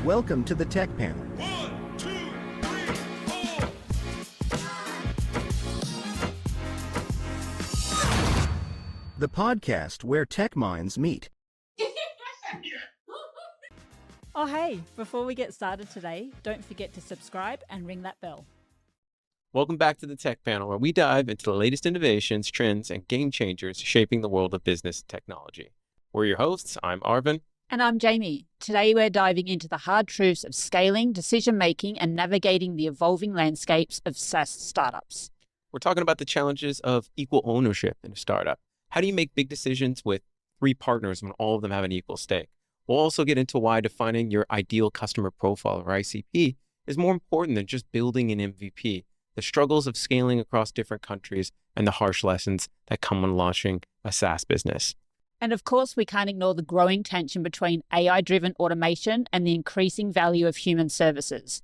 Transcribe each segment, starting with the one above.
Welcome to the Tech Panel. 1, 2, 3, 4. The podcast where tech minds meet. Oh, hey, before we get started today, don't forget to subscribe and ring that bell. Welcome back to the Tech Panel, where we dive into the latest innovations, trends, and game changers shaping the world of business and technology. We're your hosts. I'm Arvin. And I'm Jamie. Today we're diving into the hard truths of scaling, decision-making, and navigating the evolving landscapes of SaaS startups. We're talking about the challenges of equal ownership in a startup. How do you make big decisions with 3 partners when all of them have an equal stake? We'll also get into why defining your ideal customer profile, or ICP, is more important than just building an MVP, the struggles of scaling across different countries, and the harsh lessons that come when launching a SaaS business. And of course, we can't ignore the growing tension between AI-driven automation and the increasing value of human services.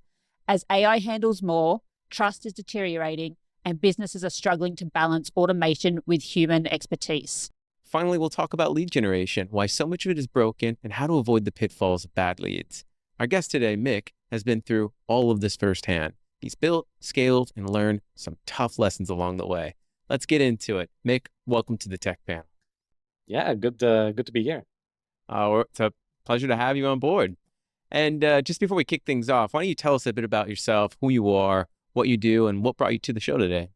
As AI handles more, trust is deteriorating, and businesses are struggling to balance automation with human expertise. Finally, we'll talk about lead generation, why so much of it is broken, and how to avoid the pitfalls of bad leads. Our guest today, Mick, has been through all of this firsthand. He's built, scaled, and learned some tough lessons along the way. Let's get into it. Mick, welcome to the Tech Panel. Yeah, good to be here. It's a pleasure to have you on board. And just before we kick things off, why don't you tell us a bit about yourself, who you are, what you do, and what brought you to the show today?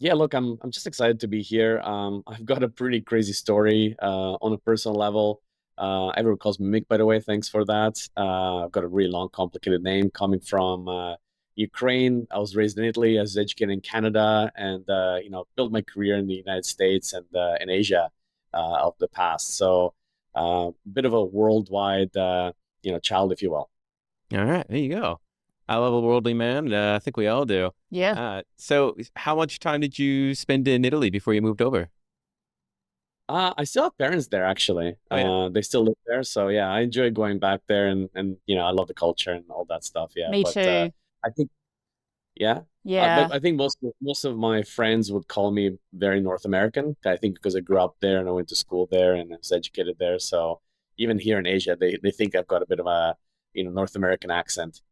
Yeah, look, I'm just excited to be here. I've got a pretty crazy story on a personal level. Everyone calls me Mick, by the way. Thanks for that. I've got a really long, complicated name coming from Ukraine. I was raised in Italy. I was educated in Canada, and built my career in the United States and in Asia of the past. So a bit of a worldwide, child, if you will. All right, there you go. I love a worldly man. I think we all do. Yeah. So how much time did you spend in Italy before you moved over? I still have parents there, actually. Oh, yeah. They still live there. So yeah, I enjoy going back there and I love the culture and all that stuff. Yeah. Me But too. I think, yeah. Yeah. But I think most of my friends would call me very North American. I think because I grew up there and I went to school there and I was educated there. So even here in Asia, they think I've got a bit of a, North American accent.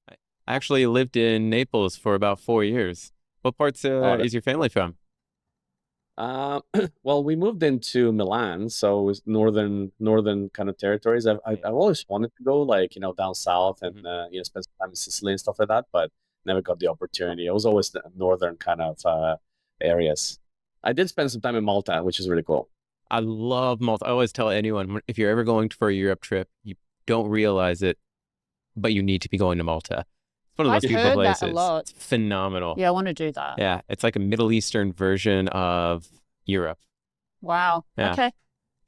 I actually lived in Naples for about 4 years. What parts is your family from? Well, we moved into Milan, so it was northern kind of territories. I've always wanted to go down south and spend some time in Sicily and stuff like that, but never got the opportunity. It was always the northern kind of areas. I did spend some time in Malta, which is really cool. I love Malta. I always tell anyone, if you're ever going for a Europe trip, you don't realize it, but you need to be going to Malta. It's one of those I've beautiful heard places. that a lot. It's phenomenal. Yeah, I want to do that. Yeah, it's like a Middle Eastern version of Europe. Wow. Yeah. Okay.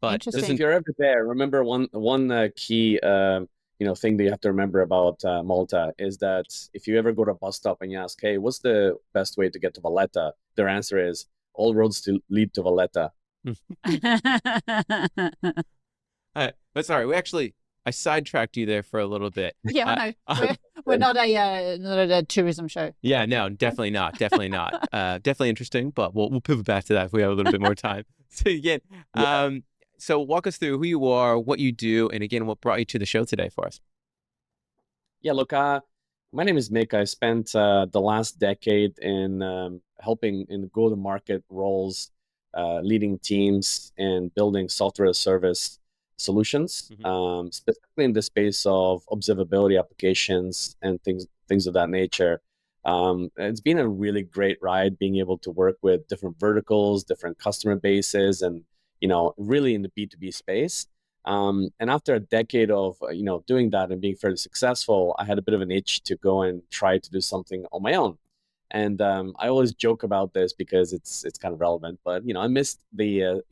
But Interesting. If you're ever there, remember one key thing that you have to remember about Malta is that if you ever go to a bus stop and you ask, hey, what's the best way to get to Valletta? Their answer is all roads lead to Valletta. But sorry, I sidetracked you there for a little bit. Yeah, I know. We're not a tourism show. Yeah, no, definitely not. Definitely not. Definitely interesting, but we'll pivot back to that if we have a little bit more time. So again, so walk us through who you are, what you do, and again, what brought you to the show today for us. Yeah, look, my name is Mick. I spent the last decade in helping in go-to-market roles, leading teams and building software as a service solutions, specifically in the space of observability applications and things of that nature. It's been a really great ride being able to work with different verticals, different customer bases, and really in the B2B space. And after a decade of doing that and being fairly successful, I had a bit of an itch to go and try to do something on my own. And I always joke about this because it's kind of relevant, but I missed the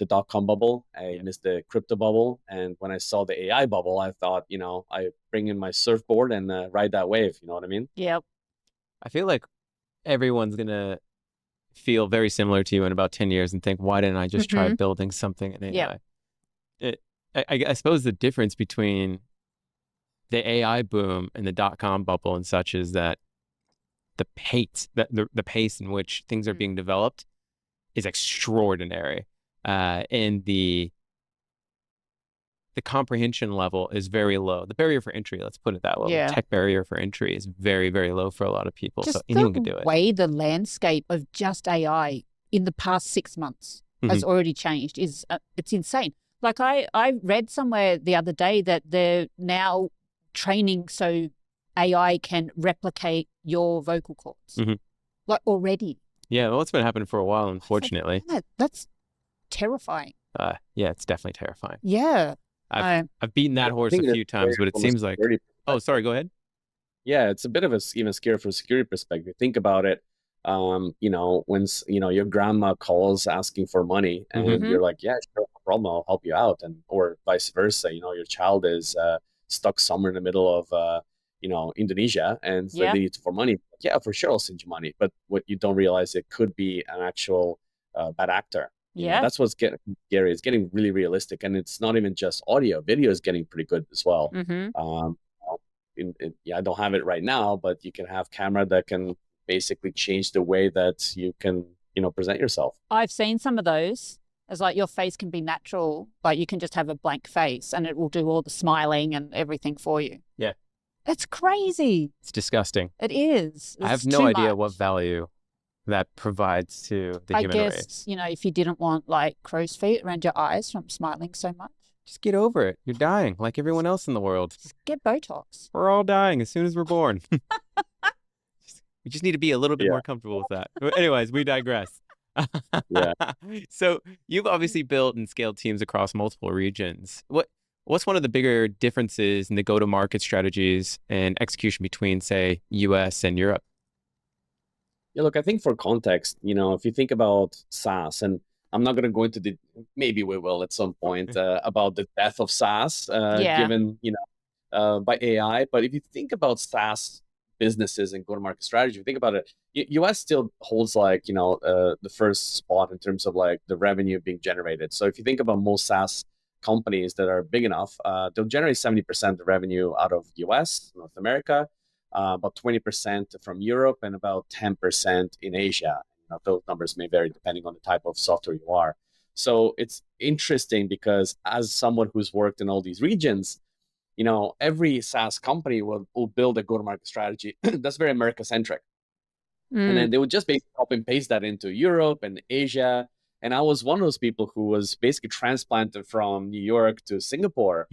dot-com bubble. I missed the crypto bubble. And when I saw the AI bubble, I thought, I bring in my surfboard and ride that wave. You know what I mean? Yep. I feel like everyone's going to feel very similar to you in about 10 years and think, why didn't I just try building something in AI? I suppose the difference between the AI boom and the dot-com bubble and such is that the pace in which things are being developed is extraordinary. And the the comprehension level is very low. The barrier for entry, let's put it that way. Yeah. The tech barrier for entry is very, very low for a lot of people. Just So anyone can do the it. way the landscape of just AI in the past 6 months has already changed is it's insane. Like I read somewhere the other day that they're now training so AI can replicate your vocal cords, like already. Yeah, well, it's been happening for a while, Like, unfortunately. that's terrifying. Yeah, it's definitely terrifying. Yeah. I've beaten that horse a think few times, but it seems like, oh, sorry, go ahead. Yeah, it's a bit of a even scary from a security perspective. Think about it. You know, when your grandma calls asking for money, and you're like, yeah, sure, no problem, I'll help you out, and or vice versa. You know, your child is stuck somewhere in the middle of Indonesia, and they need for money. Yeah, for sure, I'll send you money. But what you don't realize, it could be an actual bad actor. You know, that's what's getting scary. It's getting really realistic, and it's not even just audio. Video is getting pretty good as well. I don't have it right now, but you can have camera that can basically change the way that you can, present yourself. I've seen some of those. It's like your face can be natural, like you can just have a blank face and it will do all the smiling and everything for you. Yeah. It's crazy. It's disgusting. It is. I have no idea what value that provides to the human race. If you didn't want like crow's feet around your eyes from smiling so much. Just get over it. You're dying like everyone else in the world. Just get Botox. We're all dying as soon as we're born. We just need to be a little bit more comfortable with that. But anyways, we digress. So you've obviously built and scaled teams across multiple regions. What's one of the bigger differences in the go-to-market strategies and execution between, say, US and Europe? Yeah, look, I think for context, if you think about SaaS, and I'm not going to go into maybe we will at some point about the death of SaaS, given, by AI. But if you think about SaaS businesses and go-to-market strategy, if you think about it, US still holds the first spot in terms of like the revenue being generated. So if you think about most SaaS companies that are big enough, they'll generate 70% of the revenue out of US, North America, about 20% from Europe, and about 10% in Asia. Those numbers may vary depending on the type of software you are. So it's interesting because as someone who's worked in all these regions, every SaaS company will build a go-to-market strategy that's very America-centric. And then they would just basically copy and paste that into Europe and Asia. And I was one of those people who was basically transplanted from New York to Singapore.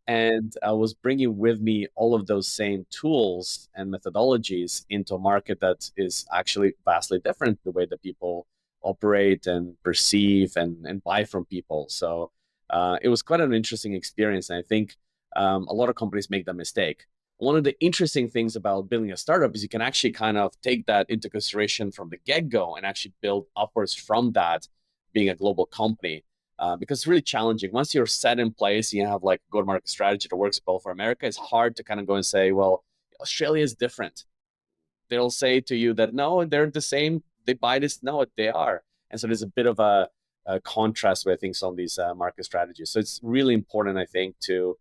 And I was bringing with me all of those same tools and methodologies into a market that is actually vastly different, the way that people operate and perceive and buy from people. So it was quite an interesting experience. And I think a lot of companies make that mistake. One of the interesting things about building a startup is you can actually kind of take that into consideration from the get-go and actually build upwards from that, being a global company. Because it's really challenging. Once you're set in place, you have like a go-to-market strategy that works well for America, it's hard to kind of go and say, well, Australia is different. They'll say to you that, no, they're the same. They buy this. No, they are. And so there's a bit of a contrast with, I think, some of these market strategies. So it's really important, I think, to,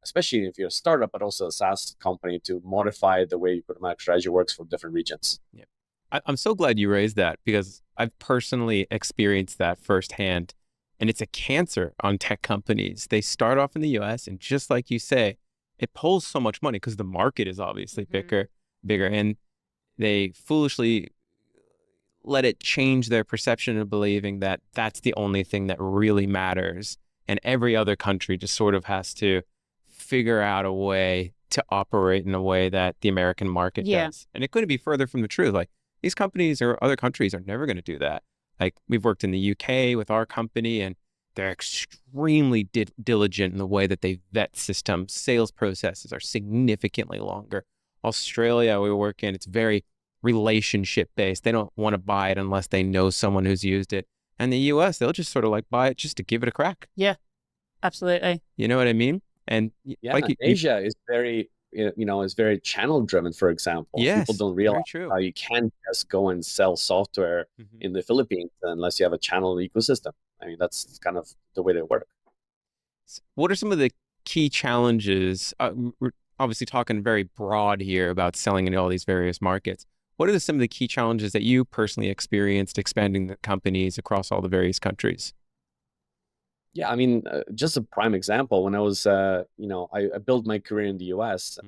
especially if you're a startup, but also a SaaS company, to modify the way your go-to-market strategy works for different regions. Yeah. I'm so glad you raised that, because I've personally experienced that firsthand. And it's a cancer on tech companies. They start off in the US, and just like you say, it pulls so much money because the market is obviously bigger, and they foolishly let it change their perception of believing that that's the only thing that really matters. And every other country just sort of has to figure out a way to operate in a way that the American market does. And it couldn't be further from the truth. Like, these companies or other countries are never going to do that. Like, we've worked in the UK with our company, and they're extremely diligent in the way that they vet systems. Sales processes are significantly longer. Australia, we work in, it's very relationship based. They don't want to buy it unless they know someone who's used it. And the US, they'll just sort of like buy it just to give it a crack. Yeah, absolutely. You know what I mean? And Asia is very, is very channel driven, for example. Yes, people don't realize how you can't just go and sell software in the Philippines unless you have a channel ecosystem. I mean, that's kind of the way they work. What are some of the key challenges? We're obviously talking very broad here about selling in all these various markets. What are some of the key challenges that you personally experienced expanding the companies across all the various countries? Yeah, I mean, just a prime example. When I was, I built my career in the US,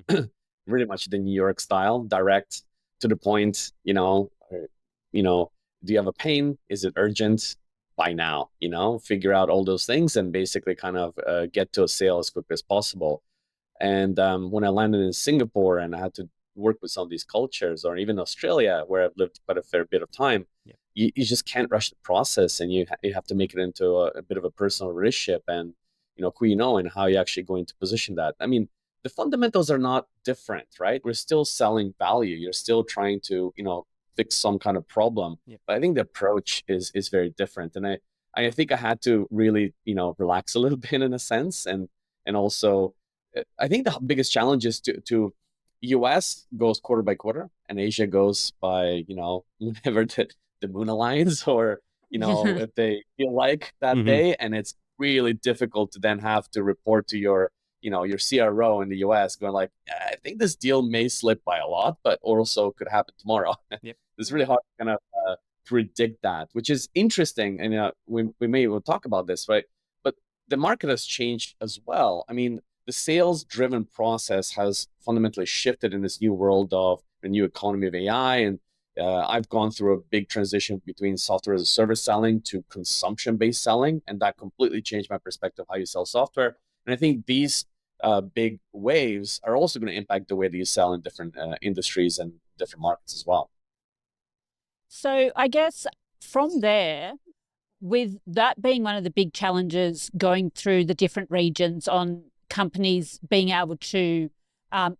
really much the New York style, direct to the point. You know, do you have a pain? Is it urgent? Buy now. Figure out all those things and basically kind of get to a sale as quickly as possible. And when I landed in Singapore and I had to work with some of these cultures, or even Australia, where I've lived quite a fair bit of time, Yeah. you just can't rush the process, and you have to make it into a bit of a personal relationship, and who you know and how you're actually going to position that. I mean, the fundamentals are not different, right? We're still selling value. You're still trying to fix some kind of problem, Yeah. but I think the approach is very different, and I think I had to really relax a little bit in a sense, and also I think the biggest challenge is to US goes quarter by quarter and Asia goes by, whenever the moon aligns, or, if they feel like that Hmm. day. And it's really difficult to then have to report to your CRO in the US going like, I think this deal may slip by a lot, but also could happen tomorrow. Yep. It's really hard to kind of predict that, which is interesting. And we may will talk about this, right? But the market has changed as well. I mean, the sales driven process has fundamentally shifted in this new world of the new economy of AI. And I've gone through a big transition between software as a service selling to consumption based selling. And that completely changed my perspective of how you sell software. And I think these big waves are also going to impact the way that you sell in different industries and different markets as well. So I guess from there, with that being one of the big challenges going through the different regions on companies being able to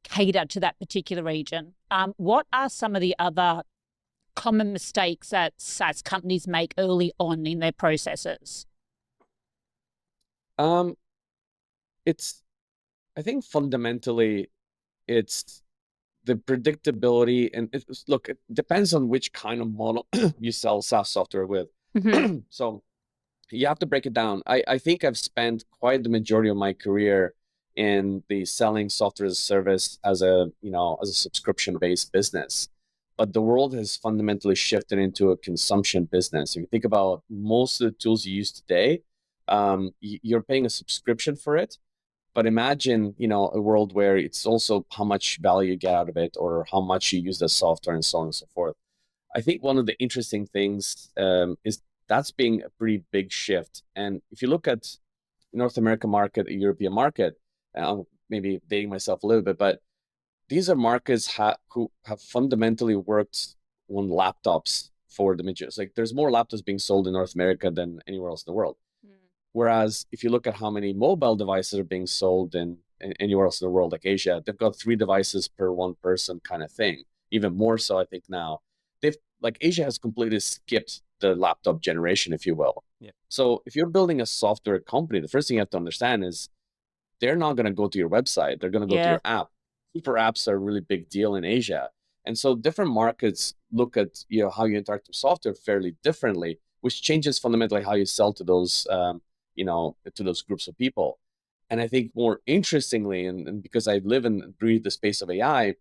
cater to that particular region, what are some of the other common mistakes that SaaS companies make early on in their processes? Um, it's, I think fundamentally, it's the predictability, and look, it depends on which kind of model you sell SaaS software with. Mm-hmm. So you have to break it down. I think I've spent quite the majority of my career in the selling software as a service as a subscription based business. But the world has fundamentally shifted into a consumption business. If you think about most of the tools you use today, you're paying a subscription for it. But imagine, a world where it's also how much value you get out of it, or how much you use the software, and so on and so forth. I think one of the interesting things is that's being a pretty big shift. And if you look at North American market, the European market, I'm maybe dating myself a little bit, but these are markets who have fundamentally worked on laptops for the midgets. Like there's more laptops being sold in North America than anywhere else in the world. Whereas if you look at how many mobile devices are being sold in anywhere else in the world, like Asia, they've got 3 devices per one person kind of thing. Even more so, I think now. Asia has completely skipped the laptop generation, if you will. Yeah. So if you're building a software company, the first thing you have to understand is they're not going to go to your website. They're going to go to Yeah. your app. Super apps are a really big deal in Asia. And so different markets look at how you interact with software fairly differently, which changes fundamentally how you sell to those to those groups of people. And I think more interestingly, and because I live and breathe the space of AI,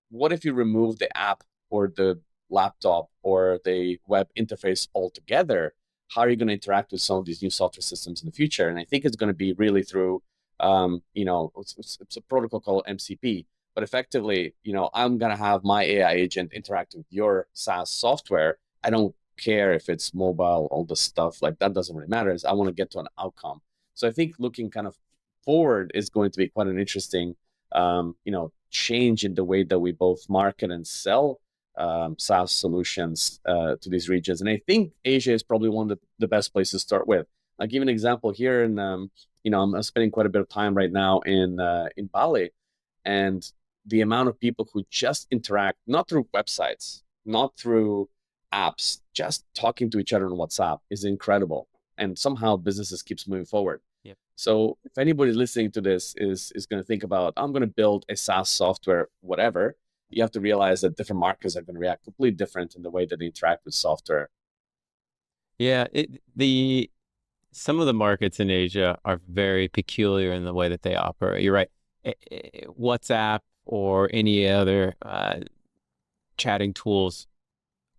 what if you remove the app or the laptop or the web interface altogether? How are you going to interact with some of these new software systems in the future? And I think it's going to be really through, it's a protocol called MCP. But effectively, I'm going to have my AI agent interact with your SaaS software. I don't care if it's mobile, all the stuff like that doesn't really matter. I want to get to an outcome. So I think looking kind of forward is going to be quite an interesting, change in the way that we both market and sell SaaS solutions to these regions. And I think Asia is probably one of the best places to start with. I'll give an example here, and I'm spending quite a bit of time right now in Bali, and the amount of people who just interact not through websites, not through apps, just talking to each other on WhatsApp is incredible. And somehow businesses keeps moving forward. Yep. So if anybody listening to this is going to think about, I'm going to build a SaaS software, whatever, you have to realize that different markets are going to react completely different in the way that they interact with software. Yeah, some of the markets in Asia are very peculiar in the way that they operate. You're right. WhatsApp or any other chatting tools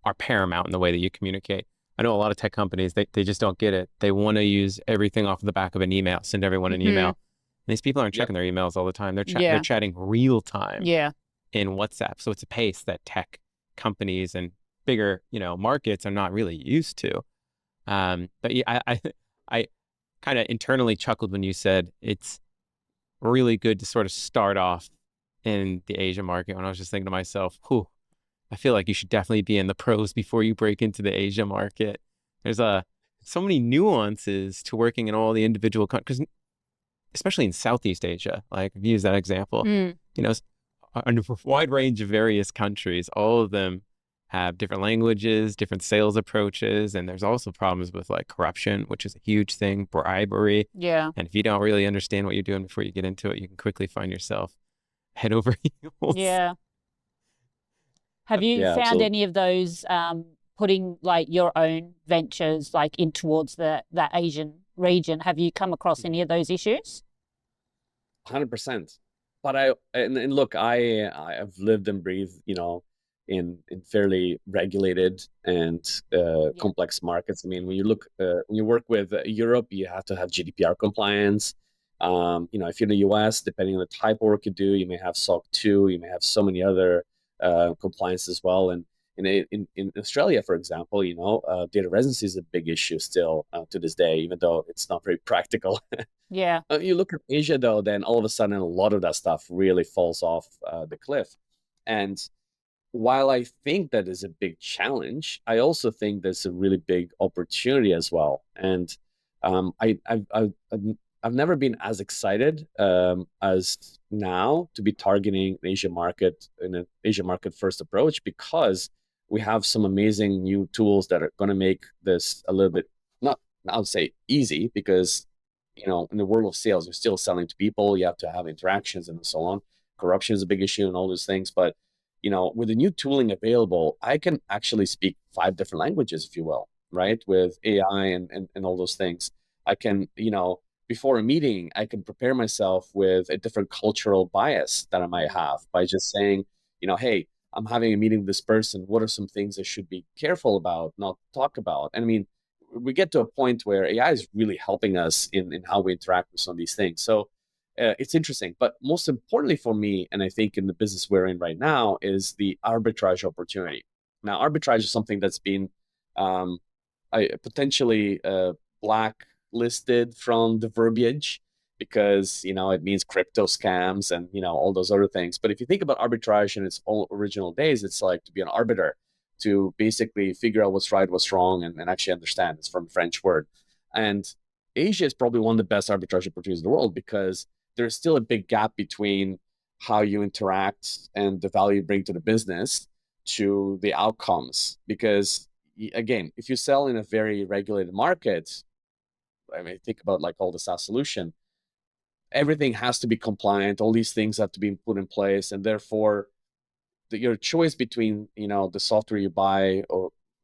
are paramount in the way that you communicate. I know a lot of tech companies, they just don't get it. They want to use everything off the back of an email, send everyone an email. And these people aren't Yep. checking their emails all the time. They're Yeah. they're chatting real time Yeah. in WhatsApp. So it's a pace that tech companies and bigger, markets are not really used to. But yeah, I kind of internally chuckled when you said it's really good to sort of start off in the Asia market. When I was just thinking to myself, whew, I feel like you should definitely be in the pros before you break into the Asia market. There's so many nuances to working in all the individual countries, especially in Southeast Asia. Like, I've used that example. A wide range of various countries, all of them have different languages, different sales approaches, and there's also problems with like corruption, which is a huge thing, bribery. Yeah. And if you don't really understand what you're doing before you get into it, you can quickly find yourself head over heels. Yeah. Have you Yeah, found absolutely. any of those putting like your own ventures like in towards that Asian region? Have you come across any of those issues? 100%. But and look, I've lived and breathed, in fairly regulated and complex markets. I mean, when you work with Europe, you have to have GDPR compliance. If you're in the US, depending on the type of work you do, you may have SOC 2, you may have so many other compliance as well. And in Australia, for example, data residency is a big issue still to this day, even though it's not very practical. Yeah. You look at Asia, though, then all of a sudden a lot of that stuff really falls off the cliff. And while I think that is a big challenge, I also think there's a really big opportunity as well. And I've never been as excited as now to be targeting an Asia market in an Asia market first approach, because we have some amazing new tools that are going to make this a little bit, not I would say easy, because in the world of sales, you're still selling to people. You have to have interactions and so on. Corruption is a big issue and all those things. But, with the new tooling available, I can actually speak 5 different languages, if you will, right? With AI and all those things. I can, before a meeting, I can prepare myself with a different cultural bias that I might have by just saying, hey, I'm having a meeting with this person. What are some things I should be careful about, not talk about? And I mean, we get to a point where AI is really helping us in how we interact with some of these things. So it's interesting. But most importantly for me, and I think in the business we're in right now, is the arbitrage opportunity. Now, arbitrage is something that's been potentially blacklisted from the verbiage, because it means crypto scams and all those other things. But if you think about arbitrage in its original days, it's like to be an arbiter, to basically figure out what's right, what's wrong, and actually understand. It's from a French word. And Asia is probably one of the best arbitrage opportunities in the world, because there's still a big gap between how you interact and the value you bring to the business to the outcomes. Because again, if you sell in a very regulated market, I mean, think about like all the SaaS solution, everything has to be compliant. All these things have to be put in place. And therefore, your choice between the software you buy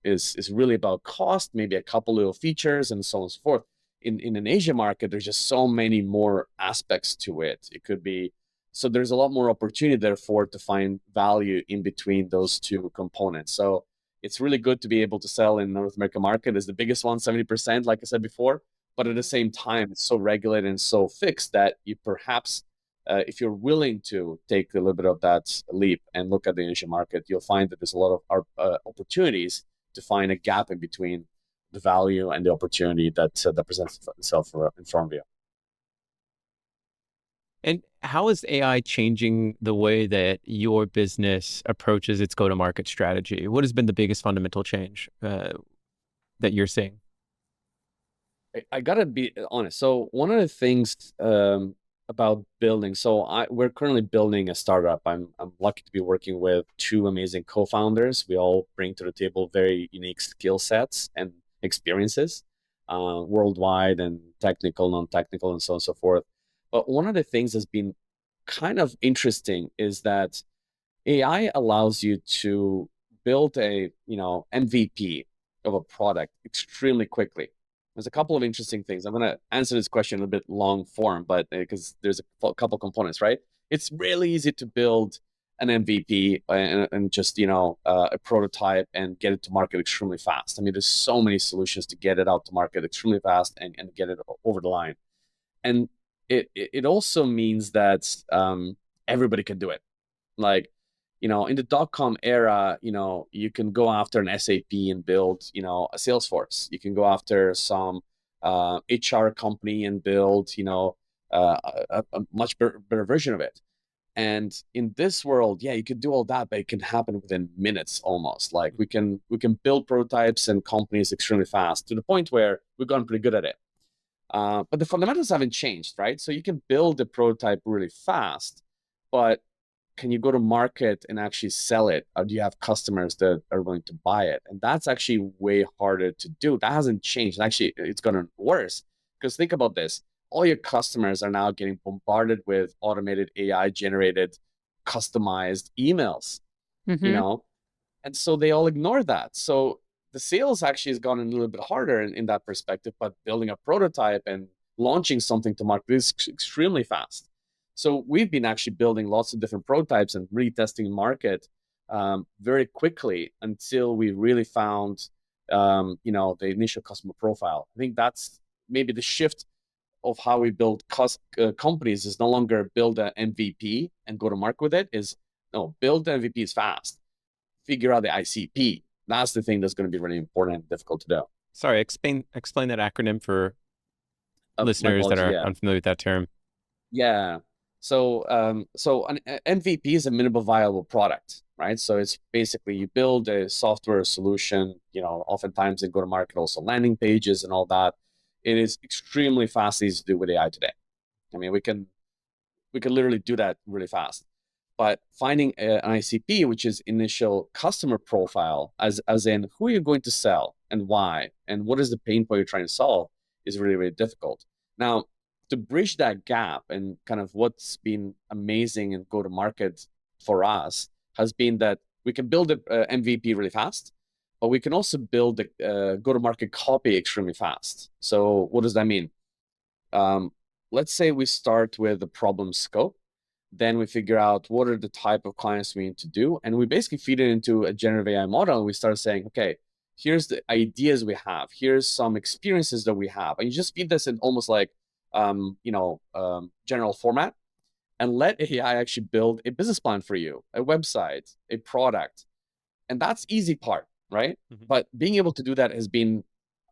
is really about cost, maybe a couple little features, and so on and so forth. In an Asia market, there's just so many more aspects to it. It could be, so there's a lot more opportunity therefore to find value in between those two components. So it's really good to be able to sell in North American market as the biggest one, 70%, like I said before. But at the same time, it's so regulated and so fixed that you perhaps, if you're willing to take a little bit of that leap and look at the Asian market, you'll find that there's a lot of opportunities to find a gap in between the value and the opportunity that presents itself in front of you. And how is AI changing the way that your business approaches its go-to-market strategy? What has been the biggest fundamental change that you're seeing? I gotta be honest. So one of the things about building, we're currently building a startup. I'm lucky to be working with 2 amazing co-founders. We all bring to the table very unique skill sets and experiences, worldwide and technical, non-technical, and so on and so forth. But one of the things that's been kind of interesting is that AI allows you to build a MVP of a product extremely quickly. There's a couple of interesting things. I'm going to answer this question in a bit long form, but because there's a couple components, right? It's really easy to build an MVP and just, a prototype and get it to market extremely fast. I mean, there's so many solutions to get it out to market extremely fast and get it over the line. And it also means that everybody can do it. Like, in the .com era, you can go after an SAP and build, a Salesforce. You can go after some HR company and build, a much better version of it. And in this world, yeah, you can do all that, but it can happen within minutes almost. Like we can build prototypes and companies extremely fast to the point where we've gotten pretty good at it. But the fundamentals haven't changed, right? So you can build a prototype really fast, but can you go to market and actually sell it? Or do you have customers that are willing to buy it? And that's actually way harder to do. That hasn't changed. Actually, it's gotten worse. Because think about this. All your customers are now getting bombarded with automated AI-generated, customized emails, And so they all ignore that. So the sales actually has gotten a little bit harder in that perspective, but building a prototype and launching something to market is extremely fast. So we've been actually building lots of different prototypes and retesting market very quickly until we really found, the initial customer profile. I think that's maybe the shift of how we build companies is no longer build an MVP and go to market with it. Is no, build the MVPs fast, figure out the ICP. That's the thing that's going to be really important and difficult to do. Sorry, explain that acronym for listeners that are unfamiliar with that term. Yeah. So an MVP is a minimal viable product, right? So it's basically you build a software solution, oftentimes in go-to-market, also landing pages and all that. It is extremely fast, easy to do with AI today. I mean, we can literally do that really fast. But finding an ICP, which is initial customer profile, as in who are you going to sell and why, and what is the pain point you're trying to solve, is really, really difficult. Now, to bridge that gap and kind of what's been amazing in go-to-market for us has been that we can build an MVP really fast, but we can also build a go-to-market copy extremely fast. So what does that mean? Let's say we start with the problem scope. Then we figure out what are the type of clients we need to do. And we basically feed it into a generative AI model. And we start saying, okay, here's the ideas we have. Here's some experiences that we have. And you just feed this in almost like, general format and let AI actually build a business plan for you, a website, a product. And that's easy part, right? Mm-hmm. But being able to do that has been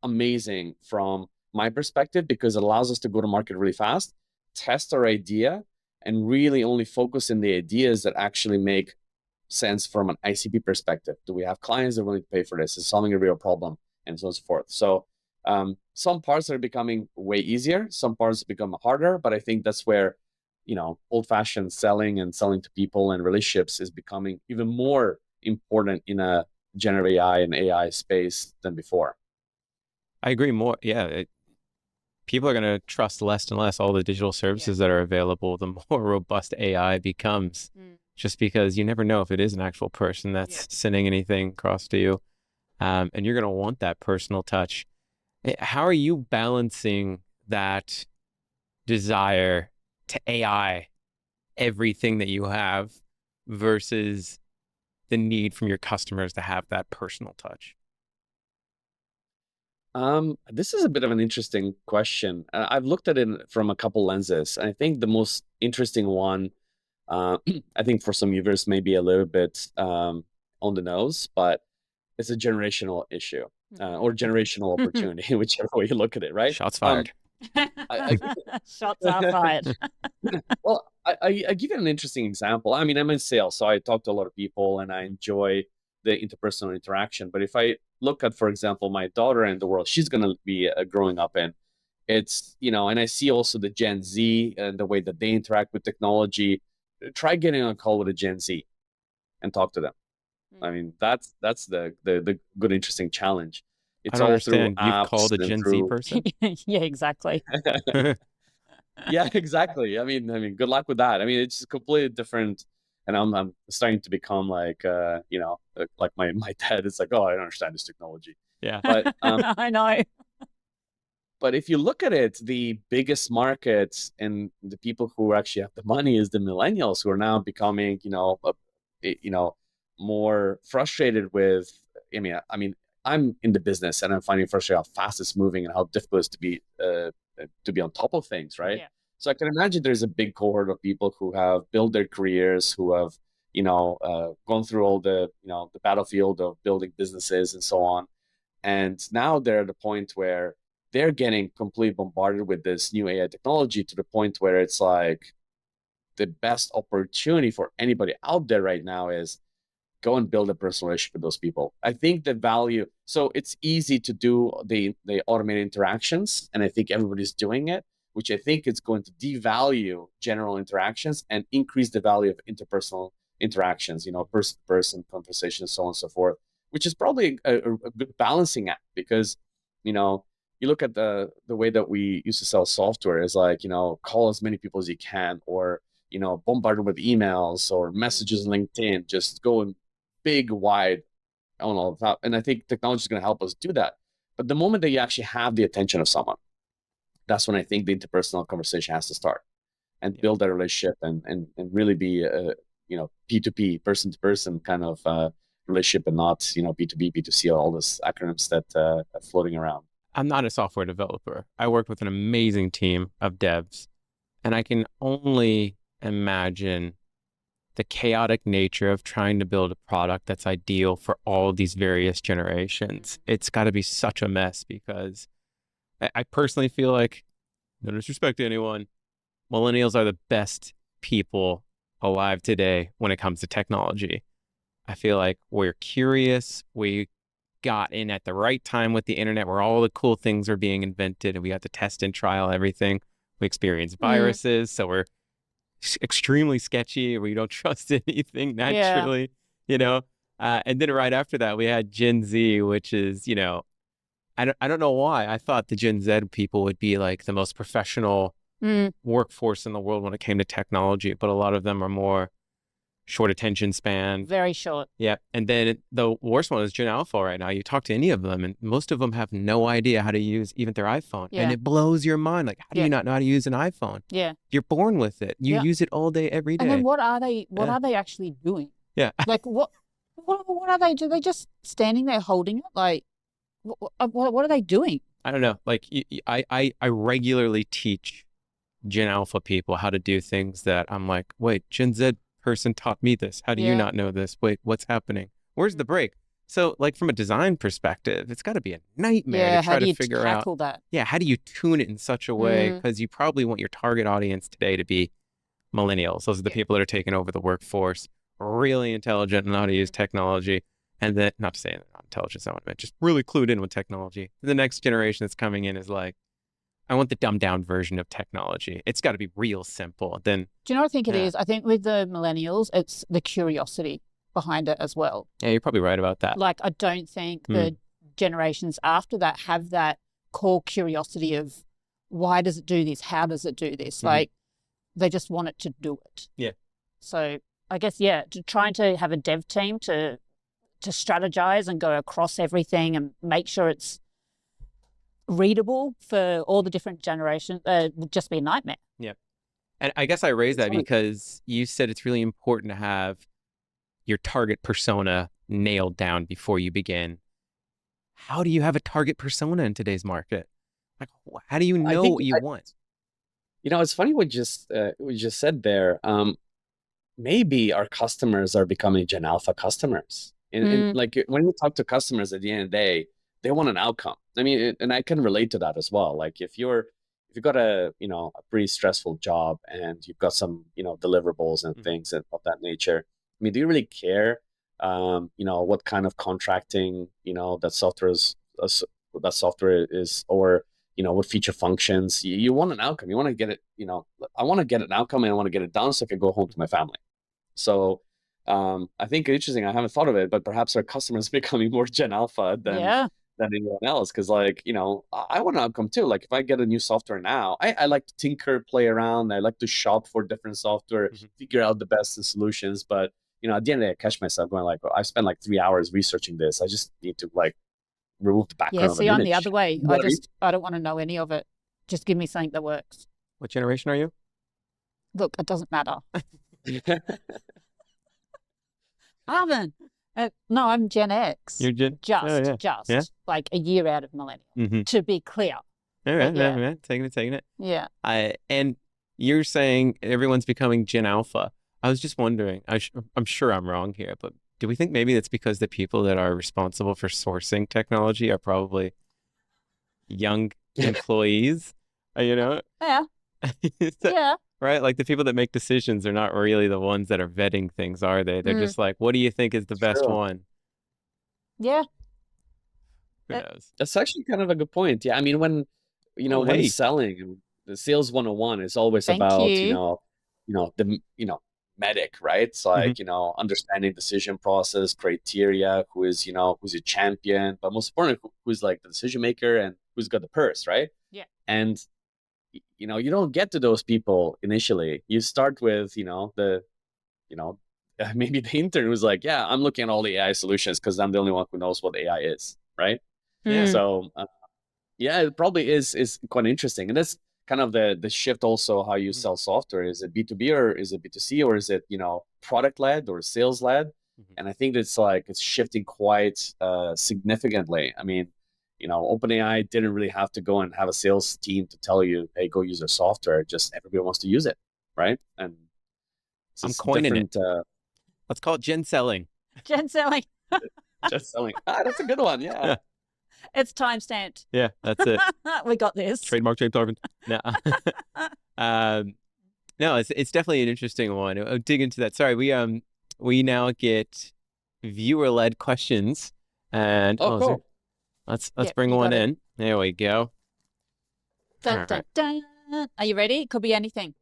amazing from my perspective because it allows us to go to market really fast, test our idea, and really only focus on the ideas that actually make sense from an ICP perspective. Do we have clients that are willing to pay for this? Is solving a real problem? And so on and so forth. So some parts are becoming way easier. Some parts become harder. But I think that's where, old-fashioned selling and selling to people and relationships is becoming even more important in a generative AI and AI space than before. I agree more. Yeah. People are going to trust less and less all the digital services that are available, the more robust AI becomes, just because you never know if it is an actual person that's sending anything across to you. And you're going to want that personal touch. How are you balancing that desire to AI everything that you have versus the need from your customers to have that personal touch? This is a bit of an interesting question. I've looked at it from a couple lenses. I think the most interesting one, I think for some viewers may be a little bit on the nose, but it's a generational issue or generational opportunity, whichever way you look at it, right? Shots fired. Shots are fired. Well, I give you an interesting example. I mean, I'm in sales, so I talk to a lot of people and I enjoy the interpersonal interaction. But if I look at, for example, my daughter and the world she's going to be growing up in, it's, and I see also the Gen Z and the way that they interact with technology. Try getting on a call with a Gen Z and talk to them. I mean, that's the good, interesting challenge. It's I don't understand. You've called a Gen Z person? Yeah, exactly. Yeah, exactly. I mean, good luck with that. I mean, it's completely different. And I'm starting to become like, like my dad is like, oh, I don't understand this technology. Yeah. But I know. But if you look at it, the biggest market and the people who actually have the money is the millennials who are now becoming, more frustrated with. I mean, I'm in the business and I'm finding frustrated how fast it's moving and how difficult it is to be on top of things, right? Yeah. So I can imagine there's a big cohort of people who have built their careers, who have gone through all the the battlefield of building businesses and so on, and now they're at the point where they're getting completely bombarded with this new AI technology to the point where it's like the best opportunity for anybody out there right now is go and build a personal relationship with those people. I think the value, so it's easy to do the automated interactions, and I think everybody's doing it, which I think is going to devalue general interactions and increase the value of interpersonal interactions, person-to-person conversations, so on and so forth, which is probably a good balancing act, because, you look at the way that we used to sell software is like, call as many people as you can, or, bombard them with emails or messages on LinkedIn, just go and big, wide, on all of that. And I think technology is going to help us do that. But the moment that you actually have the attention of someone, that's when I think the interpersonal conversation has to start and build that relationship and really be a P2P, person to person kind of relationship, and not B2B, B2C, all those acronyms that are floating around. I'm not a software developer. I work with an amazing team of devs, and I can only imagine the chaotic nature of trying to build a product that's ideal for all these various generations. It's got to be such a mess, because I personally feel like, no disrespect to anyone, millennials are the best people alive today when it comes to technology. I feel like we're curious. We got in at the right time with the internet, where all the cool things are being invented, and we got to test and trial everything. We experienced viruses, so we're extremely sketchy. We don't trust anything naturally, and then right after that, we had Gen Z, which is, I don't know why. I thought the Gen Z people would be like the most professional workforce in the world when it came to technology, but a lot of them are more short attention span. Very short. Yeah. And then the worst one is Gen Alpha right now. You talk to any of them, and most of them have no idea how to use even their iPhone. Yeah. And it blows your mind. Like, how do you not know how to use an iPhone? Yeah. You're born with it. You use it all day, every day. And then what are they actually doing? Yeah. Like what are they? Do they just standing there holding it? Like, what are they doing? I don't know. Like, I regularly teach Gen Alpha people how to do things that I'm like, wait, Gen Z person taught me this. How do you not know this? Wait, what's happening? Where's the break? So, like, from a design perspective, it's got to be a nightmare to try to figure out. That? Yeah, how do you tune it in such a way? Because you probably want your target audience today to be millennials. Those are the people that are taking over the workforce, really intelligent and know how to use technology. And then, not to say they're not intelligent, I meant just really clued in with technology. The next generation that's coming in is like, I want the dumbed down version of technology. It's got to be real simple. Then, do you know what I think it is? I think with the millennials, it's the curiosity behind it as well. Yeah, you're probably right about that. Like, I don't think the generations after that have that core curiosity of, why does it do this? How does it do this? Like, they just want it to do it. Yeah. So I guess, trying to have a dev team to strategize and go across everything and make sure it's readable for all the different generations would just be a nightmare. Yeah. And I guess I raised that because you said it's really important to have your target persona nailed down before you begin. How do you have a target persona in today's market? Like, how do you know what you want? It's funny what we just said there. Maybe our customers are becoming Gen Alpha customers. And like, when you talk to customers at the end of the day, they want an outcome. I mean, and I can relate to that as well. Like, if you've got a pretty stressful job and you've got some deliverables and things of that nature. I mean, do you really care? What kind of contracting that software is, or what feature functions. You want an outcome. You want to get it. I want to get an outcome, and I want to get it done so I can go home to my family. So I think it's interesting. I haven't thought of it, but perhaps our customers becoming more Gen Alpha than anyone else. Because, like, I want an outcome too. Like, if I get a new software now, I like to tinker, play around. I like to shop for different software, figure out the best solutions. But at the end of the day, I catch myself going like, I spent like 3 hours researching this. I just need to like remove the background. Yeah, see, I'm the other way. I don't want to know any of it. Just give me something that works. What generation are you? Look, it doesn't matter. Arvin. No, I'm Gen X. You're Gen. Just like a year out of millennial. Mm-hmm. To be clear. All right, yeah. man, taking it. Yeah. And you're saying everyone's becoming Gen Alpha. I was just wondering. I'm sure I'm wrong here, but do we think maybe that's because the people that are responsible for sourcing technology are probably young employees? You know? Yeah. Yeah. Right? Like the people that make decisions are not really the ones that are vetting things, are they? They're just like, what do you think is the best one? Yeah. Who knows? That's actually kind of a good point. Yeah. I mean, when selling, the sales 101 is always about, the medic, right? It's like, understanding decision process, criteria, who's a champion, but most importantly, who's like the decision maker and who's got the purse, right? Yeah. And you don't get to those people initially. You start with, maybe the intern who's like, yeah, I'm looking at all the AI solutions because I'm the only one who knows what AI is, right? Yeah. So, it probably is quite interesting. And that's kind of the shift also how you sell software. Is it B2B or is it B2C or is it, product led or sales led? And I think it's shifting quite significantly. I mean, OpenAI didn't really have to go and have a sales team to tell you, hey, go use their software. Just everybody wants to use it, right? And I'm coining it. Let's call it Gen selling. Gen selling. Gen selling. That's a good one. Yeah. It's time-stamped. Yeah, that's it. We got this. Trademark James Arvin. No. No, it's definitely an interesting one. I'll dig into that. Sorry, we now get viewer-led questions, and cool. Let's bring one in. There we go. Dun, dun, dun. Are you ready? It could be anything.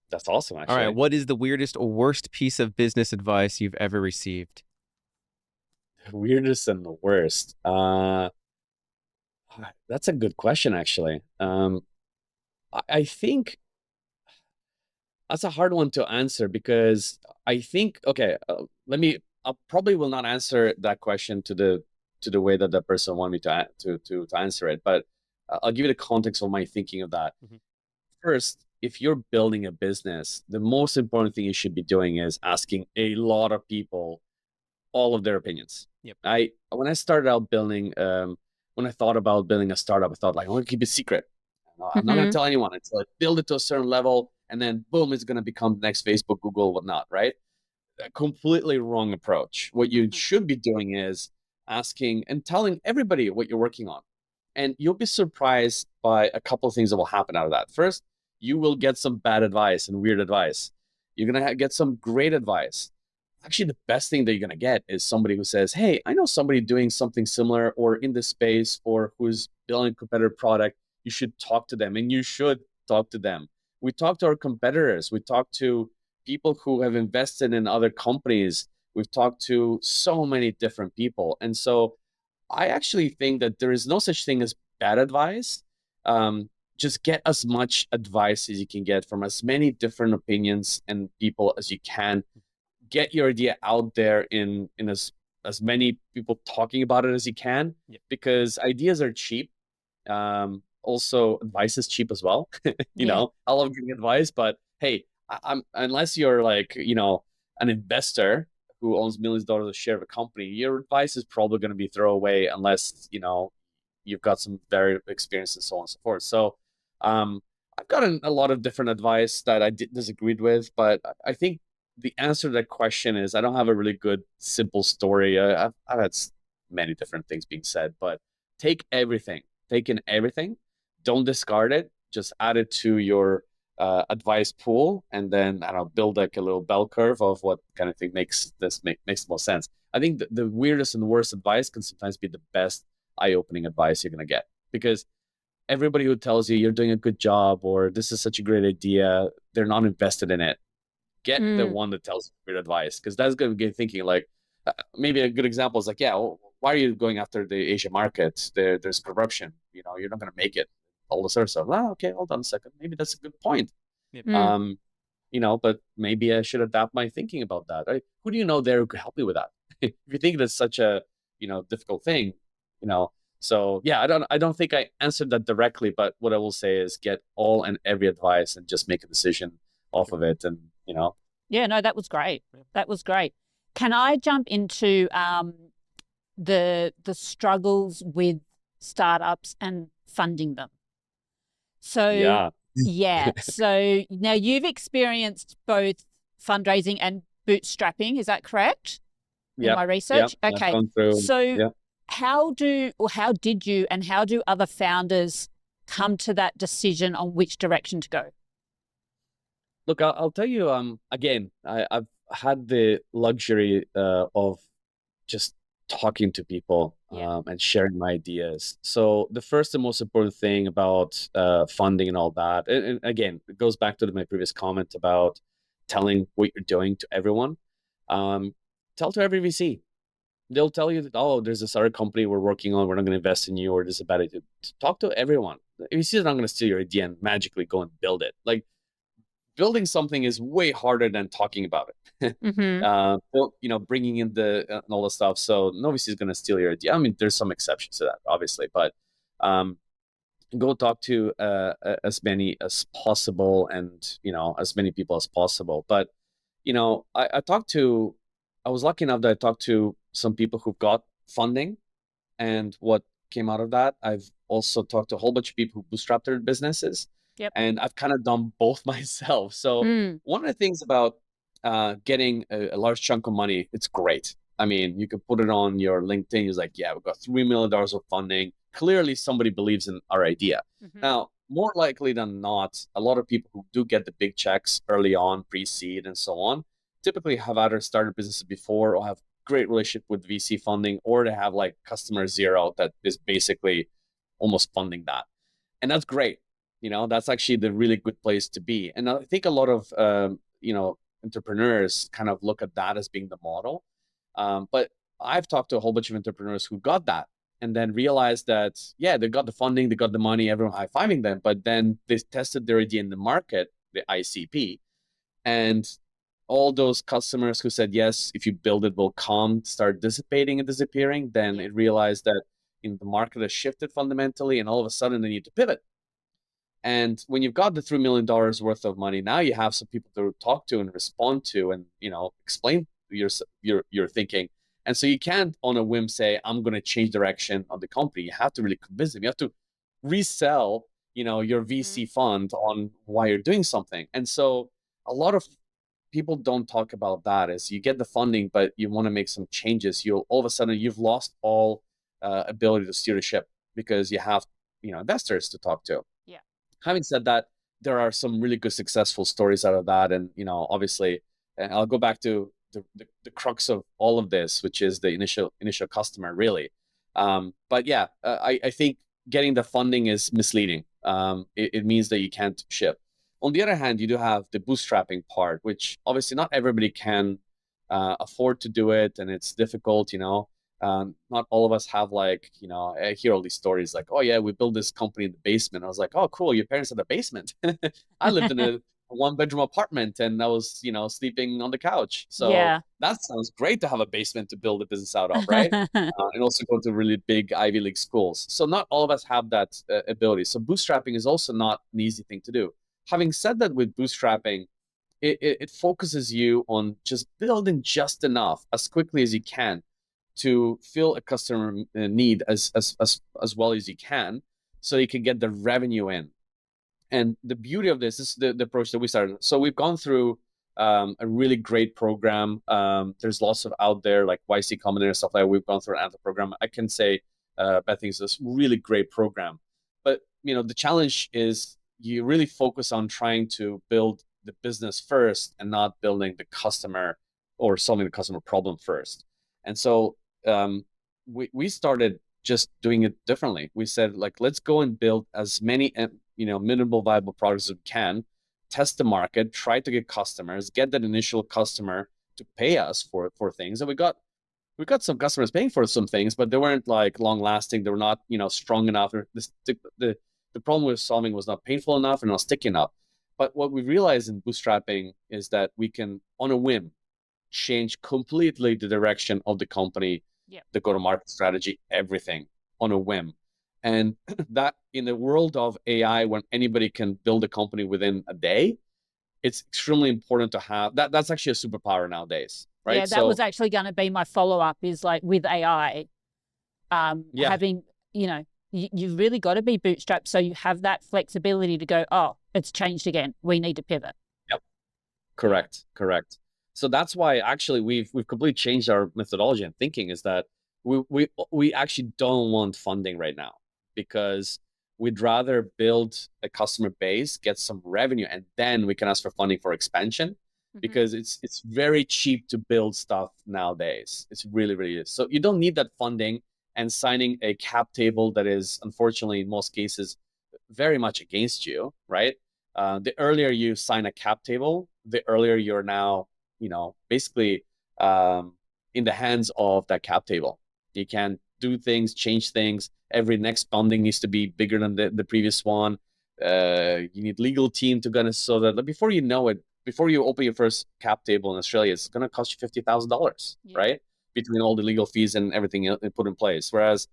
That's awesome, actually. All right. What is the weirdest or worst piece of business advice you've ever received? Weirdest and the worst. That's a good question, actually. I think that's a hard one to answer because I think, I probably will not answer that question to the way that the person wanted me to answer it, but I'll give you the context of my thinking of that. First, if you're building a business, the most important thing you should be doing is asking a lot of people all of their opinions. Yep. When I started out building, when I thought about building a startup, I thought I want to keep it secret. I'm not going to tell anyone until I build it to a certain level, and then boom, it's going to become the next Facebook, Google, whatnot, right? A completely wrong approach. What you should be doing is asking and telling everybody what you're working on. And you'll be surprised by a couple of things that will happen out of that. First, you will get some bad advice and weird advice. You're going to get some great advice. Actually, the best thing that you're going to get is somebody who says, hey, I know somebody doing something similar or in this space or who's building a competitor product. You should talk to them, and you should talk to them. We talk to our competitors. We talk to people who have invested in other companies. We've talked to so many different people. And so I actually think that there is no such thing as bad advice. Just get as much advice as you can get from as many different opinions and people as you can. Get your idea out there in as many people talking about it as you can, because ideas are cheap. Also, advice is cheap as well. you know, I love giving advice, but hey, I'm unless you're like, an investor who owns millions of dollars a share of a company, your advice is probably going to be throwaway unless, you've got some very experience and so on and so forth. So I've gotten a lot of different advice that I disagreed with, but I think the answer to that question is I don't have a really good, simple story. I've had many different things being said, but take in everything. Don't discard it. Just add it to your advice pool, and then build like a little bell curve of what kind of thing makes the most sense. I think the weirdest and worst advice can sometimes be the best eye-opening advice you're gonna get, because everybody who tells you you're doing a good job or this is such a great idea, they're not invested in it. Get the one that tells weird advice, because that's gonna get thinking. Like maybe a good example is like, why are you going after the Asia market? There's corruption. You're not gonna make it. All this sort of stuff. Okay, hold on a second. Maybe that's a good point. Yep. But maybe I should adapt my thinking about that. Who do you know there who could help me with that? If you think that's such a difficult thing, So yeah, I don't think I answered that directly, but what I will say is get all and every advice and just make a decision off of it, and Yeah, no, that was great. That was great. Can I jump into the struggles with startups and funding them? So Yeah. so now you've experienced both fundraising and bootstrapping, is that correct? In my research? I've Okay. gone through. So Yeah. how do other founders come to that decision on which direction to go? Look, I'll tell you. Again, I've had the luxury of just talking to people and sharing my ideas. So the first and most important thing about funding and all that, and again, it goes back to my previous comment about telling what you're doing to everyone. Tell to every VC. They'll tell you that, oh, there's this other company we're working on. We're not going to invest in you, or this is a bad idea. Talk to everyone. VCs are not going to steal your idea and magically go and build it. Like, building something is way harder than talking about it. Bringing in the and all the stuff. So nobody is going to steal your idea. I mean, there's some exceptions to that, obviously, but go talk to as many as possible, and as many people as possible. But I was lucky enough that I talked to some people who got funding, and what came out of that. I've also talked to a whole bunch of people who bootstrapped their businesses. Yep. And I've kind of done both myself. So one of the things about getting a large chunk of money, it's great. I mean, you can put it on your LinkedIn. It's like, yeah, we've got $3 million of funding. Clearly, somebody believes in our idea. Now, more likely than not, a lot of people who do get the big checks early on, pre-seed and so on, typically have either started businesses before or have great relationship with VC funding, or they have like customer zero that is basically almost funding that. And that's great. That's actually the really good place to be. And I think a lot of, entrepreneurs kind of look at that as being the model. But I've talked to a whole bunch of entrepreneurs who got that and then realized that, yeah, they got the funding, they got the money, everyone high-fiving them, but then they tested their idea in the market, the ICP, and all those customers who said, yes, if you build it, will come, start dissipating and disappearing. Then it realized that the market has shifted fundamentally, and all of a sudden they need to pivot. And when you've got the $3 million worth of money, now you have some people to talk to and respond to, and explain your thinking. And so you can't on a whim say, I'm going to change direction of the company. You have to really convince them. You have to resell, your VC fund on why you're doing something. And so a lot of people don't talk about that. As you get the funding, but you want to make some changes, all of a sudden you've lost all ability to steer the ship, because you have investors to talk to. Having said that, there are some really good successful stories out of that. And, obviously, I'll go back to the crux of all of this, which is the initial customer, really. But yeah, I think getting the funding is misleading. It means that you can't ship. On the other hand, you do have the bootstrapping part, which obviously not everybody can afford to do it. And it's difficult, not all of us have I hear all these stories like, oh yeah, we built this company in the basement. I was like, oh cool, your parents had a basement. I lived in a 1-bedroom apartment and I was, sleeping on the couch. So that sounds great to have a basement to build a business out of, right? And also go to really big Ivy League schools. So not all of us have that ability. So bootstrapping is also not an easy thing to do. Having said that, with bootstrapping, it focuses you on just building just enough as quickly as you can to fill a customer need as well as you can, so you can get the revenue in. And the beauty of this is the approach that we started. So we've gone through a really great program. There's lots of out there like YC Combinator and stuff like that. We've gone through an Anthem program. I can say bad things. It's a really great program. But the challenge is you really focus on trying to build the business first and not building the customer or solving the customer problem first. And so we started just doing it differently. We said, like, let's go and build as many minimal viable products as we can, test the market, try to get customers, get that initial customer to pay us for things. And we got some customers paying for some things, but they weren't like long lasting. They were not strong enough. The problem we were solving was not painful enough and not sticky enough. But what we realized in bootstrapping is that we can, on a whim, change completely the direction of the company, the go-to-market strategy, everything on a whim. And that in the world of AI, when anybody can build a company within a day, it's extremely important to have that. That's actually a superpower nowadays, right? Yeah, that was actually going to be my follow-up, is like with AI, having, you've really got to be bootstrapped so you have that flexibility to go, oh, it's changed again, we need to pivot. Yep. Correct. So that's why actually we've completely changed our methodology and thinking, is that we actually don't want funding right now, because we'd rather build a customer base, get some revenue, and then we can ask for funding for expansion, because it's very cheap to build stuff nowadays. It's really, really is. So you don't need that funding and signing a cap table that is, unfortunately, in most cases, very much against you, right? The earlier you sign a cap table, the earlier you're now, basically in the hands of that cap table. You can do things, change things. Every next funding needs to be bigger than the previous one. You need legal team to gonna, so that before you know it, before you open your first cap table in Australia, it's gonna cost you $50,000, right? Between all the legal fees and everything put in place. Whereas,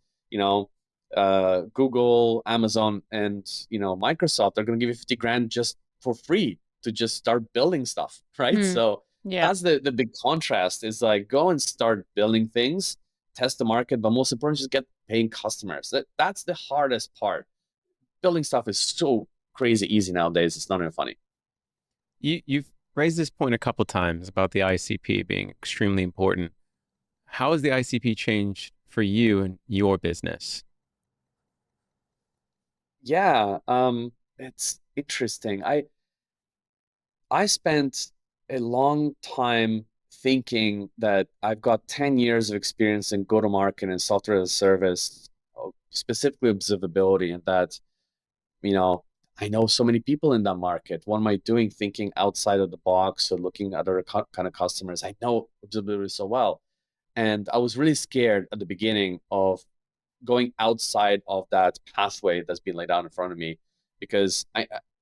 Google, Amazon, and Microsoft are gonna give you 50 grand just for free to just start building stuff, right? So that's the big contrast, is like, go and start building things, test the market, but most important, just get paying customers. That's the hardest part. Building stuff is so crazy easy nowadays. It's not even funny. You've raised this point a couple of times about the ICP being extremely important. How has the ICP changed for you and your business? Yeah, it's interesting. I spent a long time thinking that I've got 10 years of experience in go-to-market and software as a service, specifically observability, and that, I know so many people in that market. What am I doing thinking outside of the box or looking at other kind of customers? I know observability so well. And I was really scared at the beginning of going outside of that pathway that's been laid out in front of me, because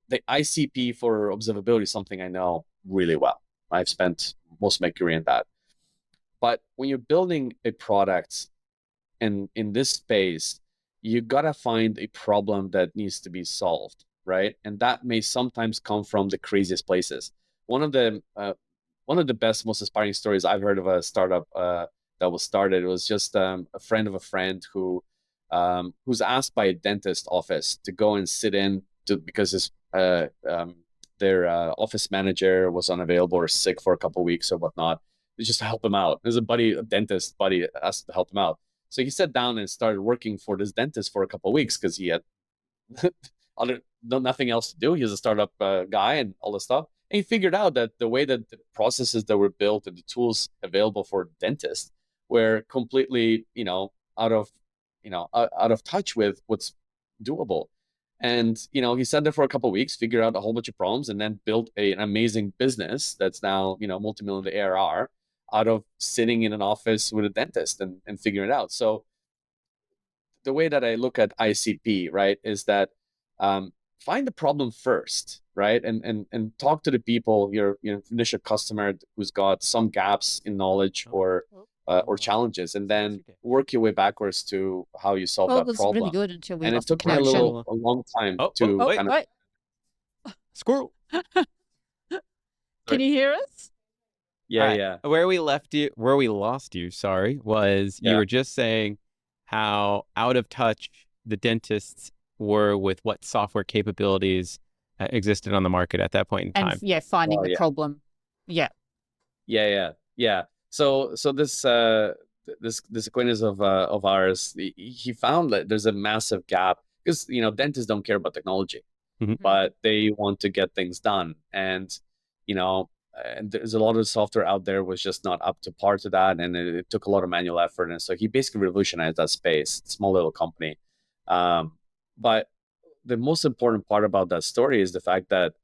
the ICP for observability is something I know really well. I've spent most of my career in that. But when you're building a product, and in this space, you gotta find a problem that needs to be solved, right? And that may sometimes come from the craziest places. One of the best, most inspiring stories I've heard of a startup that was started was just a friend of a friend who's asked by a dentist office to go and sit in because his their office manager was unavailable or sick for a couple of weeks or whatnot, just to help him out. There's a dentist buddy asked to help him out. So he sat down and started working for this dentist for a couple of weeks, because he had nothing else to do. He was a startup guy and all this stuff. And he figured out that the way that the processes that were built and the tools available for dentists were completely, out of touch with what's doable. And, he sat there for a couple of weeks, figured out a whole bunch of problems, and then built an amazing business that's now, multi-million ARR out of sitting in an office with a dentist and figuring it out. So the way that I look at ICP, right, is that find the problem first, right? And talk to the people, your initial customer who's got some gaps in knowledge or challenges, and then work your way backwards to how you solve that It was problem. really good until we And it lost the took me a long time to kind of... wait. Squirrel. Can you hear us? Yeah, right. yeah. Where we lost you, sorry, was you were just saying how out of touch the dentists were with what software capabilities existed on the market at that point in time. And finding the problem. Yeah. So this acquaintance of ours, he found that there's a massive gap, because dentists don't care about technology, but they want to get things done, and and there's a lot of software out there was just not up to par to that, and it took a lot of manual effort. And so he basically revolutionized that space. Small little company, but the most important part about that story is the fact that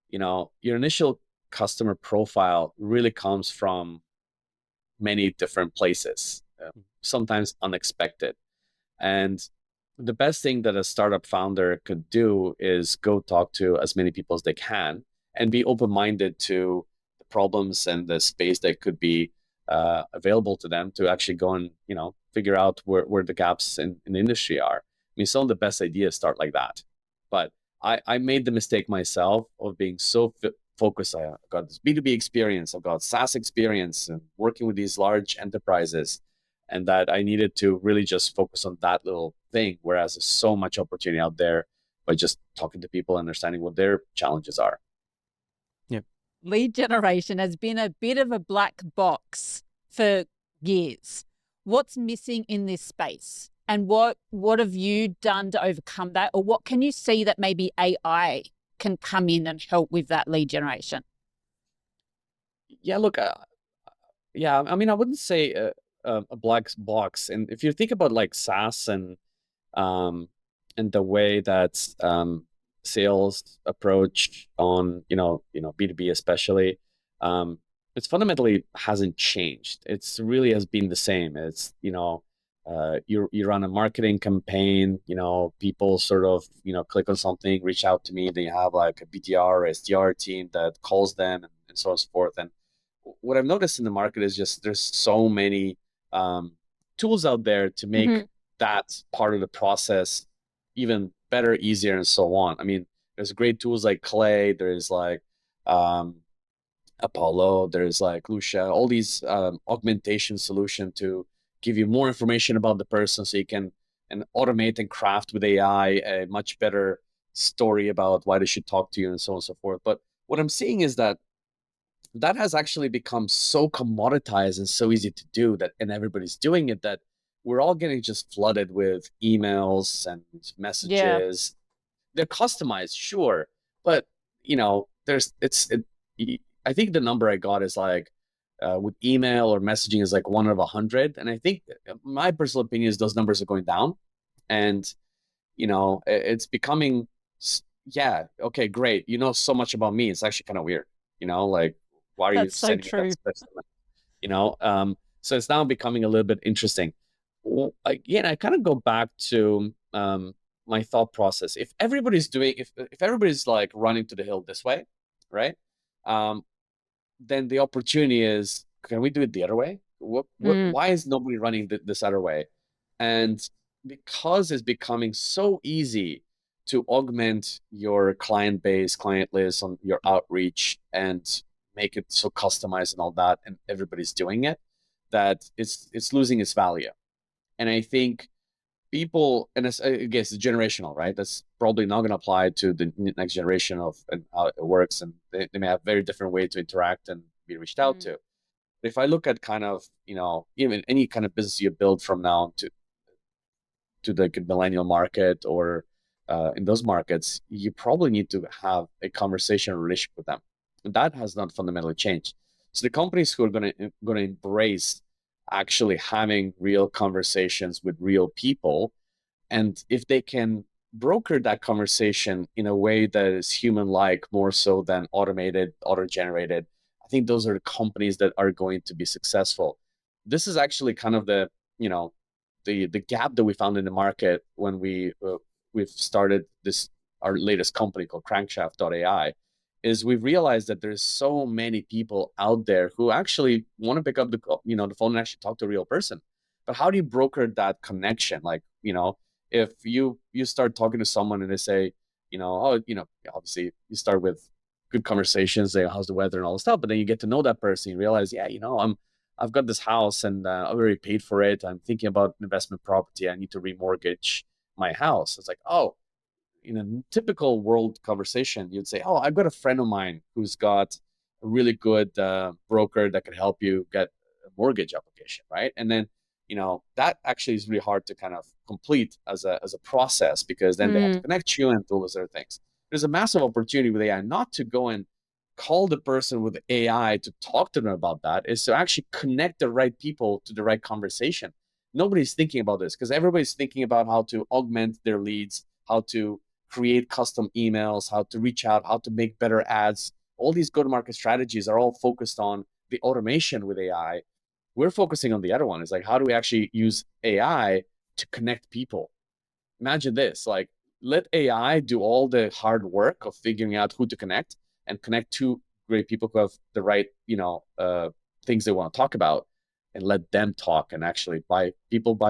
your initial customer profile really comes from many different places, sometimes unexpected. And the best thing that a startup founder could do is go talk to as many people as they can and be open-minded to the problems and the space that could be available to them, to actually go and figure out where the gaps in the industry are. I mean, some of the best ideas start like that. But I made the mistake myself of being so focus. I've got this B2B experience, I've got SaaS experience and working with these large enterprises, and that I needed to really just focus on that little thing. Whereas there's so much opportunity out there by just talking to people, understanding what their challenges are. Yeah. Lead generation has been a bit of a black box for years. What's missing in this space? And what have you done to overcome that? Or what can you see that maybe AI can come in and help with that lead generation? Yeah, look, yeah, I mean, I wouldn't say a black box. And if you think about like SaaS um, and the way that sales approach on B2B especially, it's fundamentally hasn't changed. It's really has been the same. It's you run a marketing campaign, people sort of click on something, reach out to me, then you have like a BTR or SDR team that calls them and so on and so forth. And what I've noticed in the market is just there's so many tools out there to make that part of the process even better, easier, and so on. I mean, there's great tools like Clay, there's like Apollo, there's like Lucia, all these augmentation solution to give you more information about the person so you can automate and craft with AI a much better story about why they should talk to you and so on and so forth. But what I'm seeing is that has actually become so commoditized and so easy to do and everybody's doing it, that we're all getting just flooded with emails and messages. They're customized, sure, but I think the number I got is like with email or messaging is like 1 of 100, and I think my personal opinion is those numbers are going down, and it's becoming, yeah, okay, great, so much about me, it's actually kind of weird, like, why are you sending me that specimen? So it's now becoming a little bit interesting. Well, again, I kind of go back to my thought process. If everybody's like running to the hill this way, right? Then the opportunity is, can we do it the other way? Why is nobody running this other way? And because it's becoming so easy to augment your client base, client list, on your outreach, and make it so customized and all that, and everybody's doing it, that it's losing its value. And I think people, and I guess it's generational, right? That's probably not going to apply to the next generation and how it works, and they may have very different way to interact and be reached out to. But if I look at kind of even any kind of business you build from now to the millennial market or in those markets, you probably need to have a conversation relationship with them. And that has not fundamentally changed. So the companies who are going to embrace actually having real conversations with real people, and if they can broker that conversation in a way that is human-like more so than automated, auto-generated, I think those are the companies that are going to be successful. This is actually kind of the gap that we found in the market when we've started our latest company called Crankshaft.ai. is we've realized that there's so many people out there who actually want to pick up the phone and actually talk to a real person. But how do you broker that connection? Like, if you start talking to someone and they say, obviously you start with good conversations, say how's the weather and all this stuff, but then you get to know that person, you realize, yeah, I've got this house and I already paid for it. I'm thinking about investment property. I need to remortgage my house. It's like, oh, in a typical world conversation, you'd say, oh, I've got a friend of mine who's got a really good broker that could help you get a mortgage application, right? And then, that actually is really hard to kind of complete as a process, because then they have to connect you and all those other things. There's a massive opportunity with AI, not to go and call the person with AI to talk to them about that, is to actually connect the right people to the right conversation. Nobody's thinking about this because everybody's thinking about how to augment their leads, how to create custom emails, how to reach out, how to make better ads. All these go-to-market strategies are all focused on the automation with AI. We're focusing on the other one. It's like, how do we actually use AI to connect people? Imagine this, like, let AI do all the hard work of figuring out who to connect, and connect two great people who have the right, things they want to talk about, and let them talk and actually buy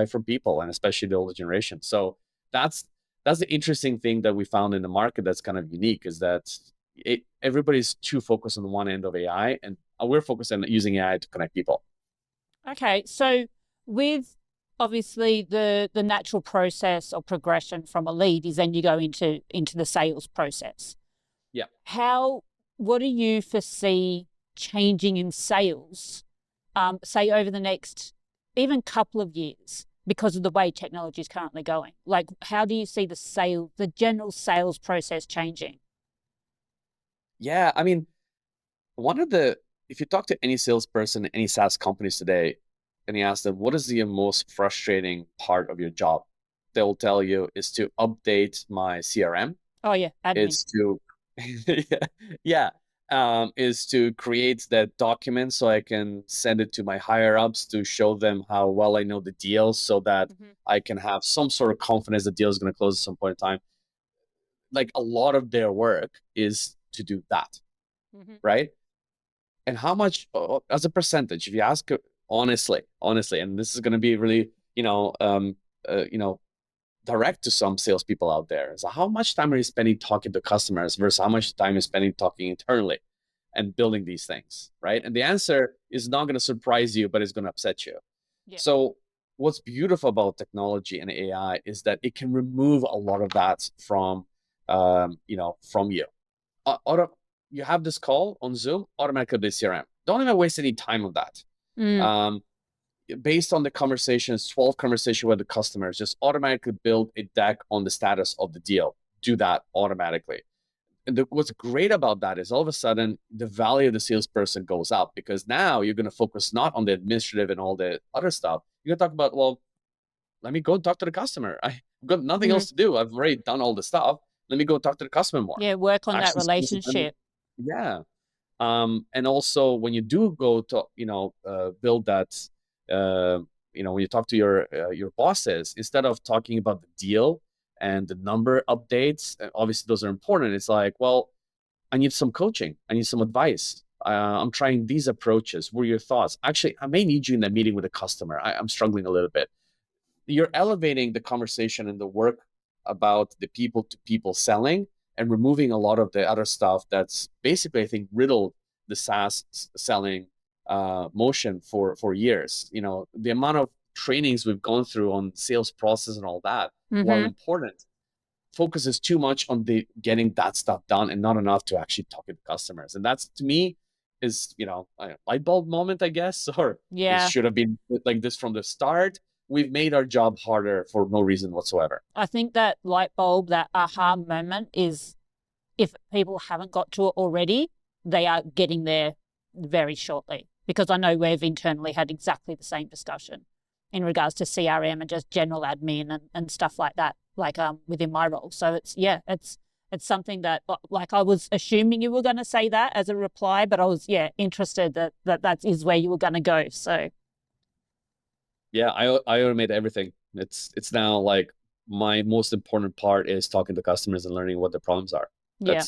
from people, and especially the older generation. So that's the interesting thing that we found in the market that's kind of unique, is that everybody's too focused on one end of AI, and we're focused on using AI to connect people. Okay, so with obviously the natural process or progression from a lead is then you go into the sales process. Yeah. What do you foresee changing in sales, say over the next even couple of years, because of the way technology is currently going? Like, how do you see the general sales process changing? Yeah, I mean, if you talk to any salesperson, any SaaS companies today, and you ask them, what is the most frustrating part of your job? They'll tell you is to update my CRM. Oh yeah, admin. It's to, yeah, is to create that document so I can send it to my higher ups to show them how well I know the deal, so that I can have some sort of confidence the deal is going to close at some point in time. Like, a lot of their work is to do that, right? And how much, as a percentage, if you ask honestly, and this is going to be really, direct to some salespeople out there, is how much time are you spending talking to customers versus how much time you're spending talking internally and building these things, right? And the answer is not going to surprise you, but it's going to upset you. Yeah. So what's beautiful about technology and AI is that it can remove a lot of that from you. You have this call on Zoom, automatically the CRM. Don't even waste any time on that. Based on the conversations, 12 conversations with the customers, just automatically build a deck on the status of the deal. Do that automatically. And what's great about that is all of a sudden the value of the salesperson goes up, because now you're going to focus not on the administrative and all the other stuff. You're going to talk about, well, let me go talk to the customer. I've got nothing else to do. I've already done all the stuff. Let me go talk to the customer more. Yeah, work on that relationship. Yeah. And also when you do go to, build that, when you talk to your bosses, instead of talking about the deal and the number updates, obviously those are important. It's like, well, I need some coaching. I need some advice. I'm trying these approaches. What are your thoughts? Actually, I may need you in that meeting with a customer. I'm struggling a little bit. You're elevating the conversation and the work about the people to people selling, and removing a lot of the other stuff that's basically, I think, riddled the SaaS selling motion for years. The amount of trainings we've gone through on sales process and all that, while important, focuses too much on getting that stuff done and not enough to actually talk to customers. And that's, to me, is a light bulb moment, I guess, or it should have been like this from the start. We've made our job harder for no reason whatsoever. I think that light bulb, that aha moment, is, if people haven't got to it already, they are getting there very shortly. Because I know we've internally had exactly the same discussion in regards to CRM and just general admin and stuff like that, like within my role. So it's something that, like, I was assuming you were going to say that as a reply, but I was interested that is where you were going to go. So yeah, I automate everything. It's now like my most important part is talking to customers and learning what their problems are. I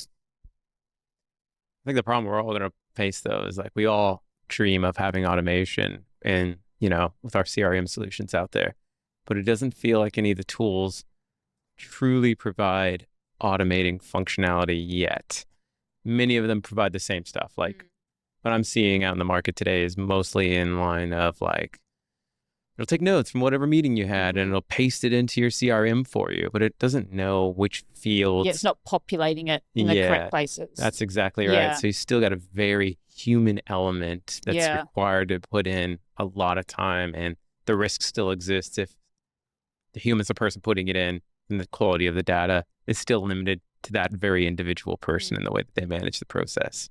think the problem we're all going to face, though, is like we all dream of having automation and, with our CRM solutions out there, but it doesn't feel like any of the tools truly provide automating functionality yet. Many of them provide the same stuff. Like what I'm seeing out in the market today is mostly in line of like, it'll take notes from whatever meeting you had and it'll paste it into your CRM for you, but it doesn't know which fields. Yeah, it's not populating it in the correct places. That's exactly right. So you still got a very human element that's required to put in a lot of time, and the risk still exists if the human's the person putting it in, and the quality of the data is still limited to that very individual person in the way that they manage the process.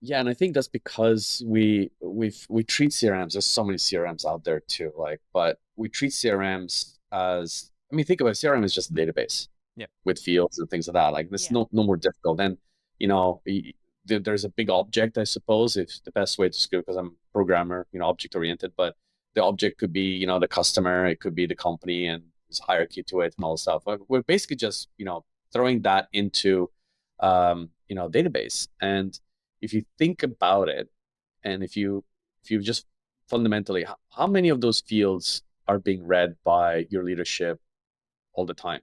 Yeah, and I think that's because we treat CRMs. There's so many CRMs out there too, but we treat CRMs as, think about it, CRM is just a database with fields and things like that. Like, this no more difficult. And there's a big object, I suppose, if the best way to describe it, because I'm a programmer, object oriented. But the object could be the customer, it could be the company, and there's a hierarchy to it and all that stuff. But we're basically just throwing that into database. And if you think about it, and if you just fundamentally, how many of those fields are being read by your leadership all the time?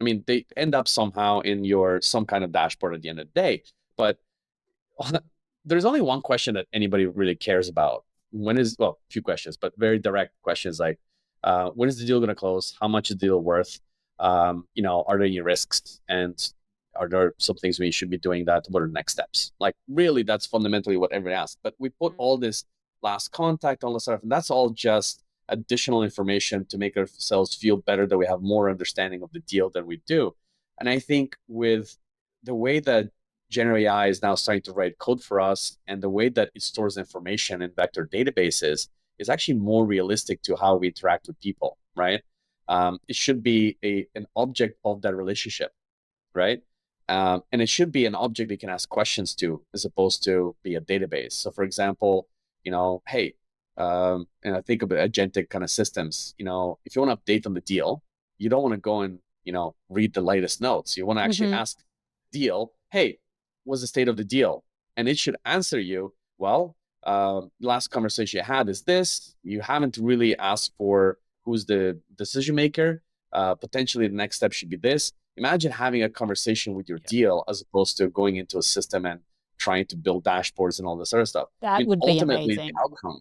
They end up somehow in some kind of dashboard at the end of the day. But there's only one question that anybody really cares about. A few questions, but very direct questions like, when is the deal going to close? How much is the deal worth? Are there any risks? And are there some things we should be doing that? What are the next steps? Like, really, that's fundamentally what everybody asks. But we put all this last contact, all this stuff, and that's all just additional information to make ourselves feel better that we have more understanding of the deal than we do. And I think with the way that generative AI is now starting to write code for us, and the way that it stores information in vector databases is actually more realistic to how we interact with people, right? It should be an object of that relationship, right? And it should be an object you can ask questions to, as opposed to be a database. So, for example, hey, and I think of agentic kind of systems. If you want to update on the deal, you don't want to go and read the latest notes. You want to actually ask deal, hey, what's the state of the deal? And it should answer you, well, last conversation you had is this. You haven't really asked for who's the decision maker. Potentially the next step should be this. Imagine having a conversation with your deal as opposed to going into a system and trying to build dashboards and all this other stuff. That would be ultimately amazing. The outcome,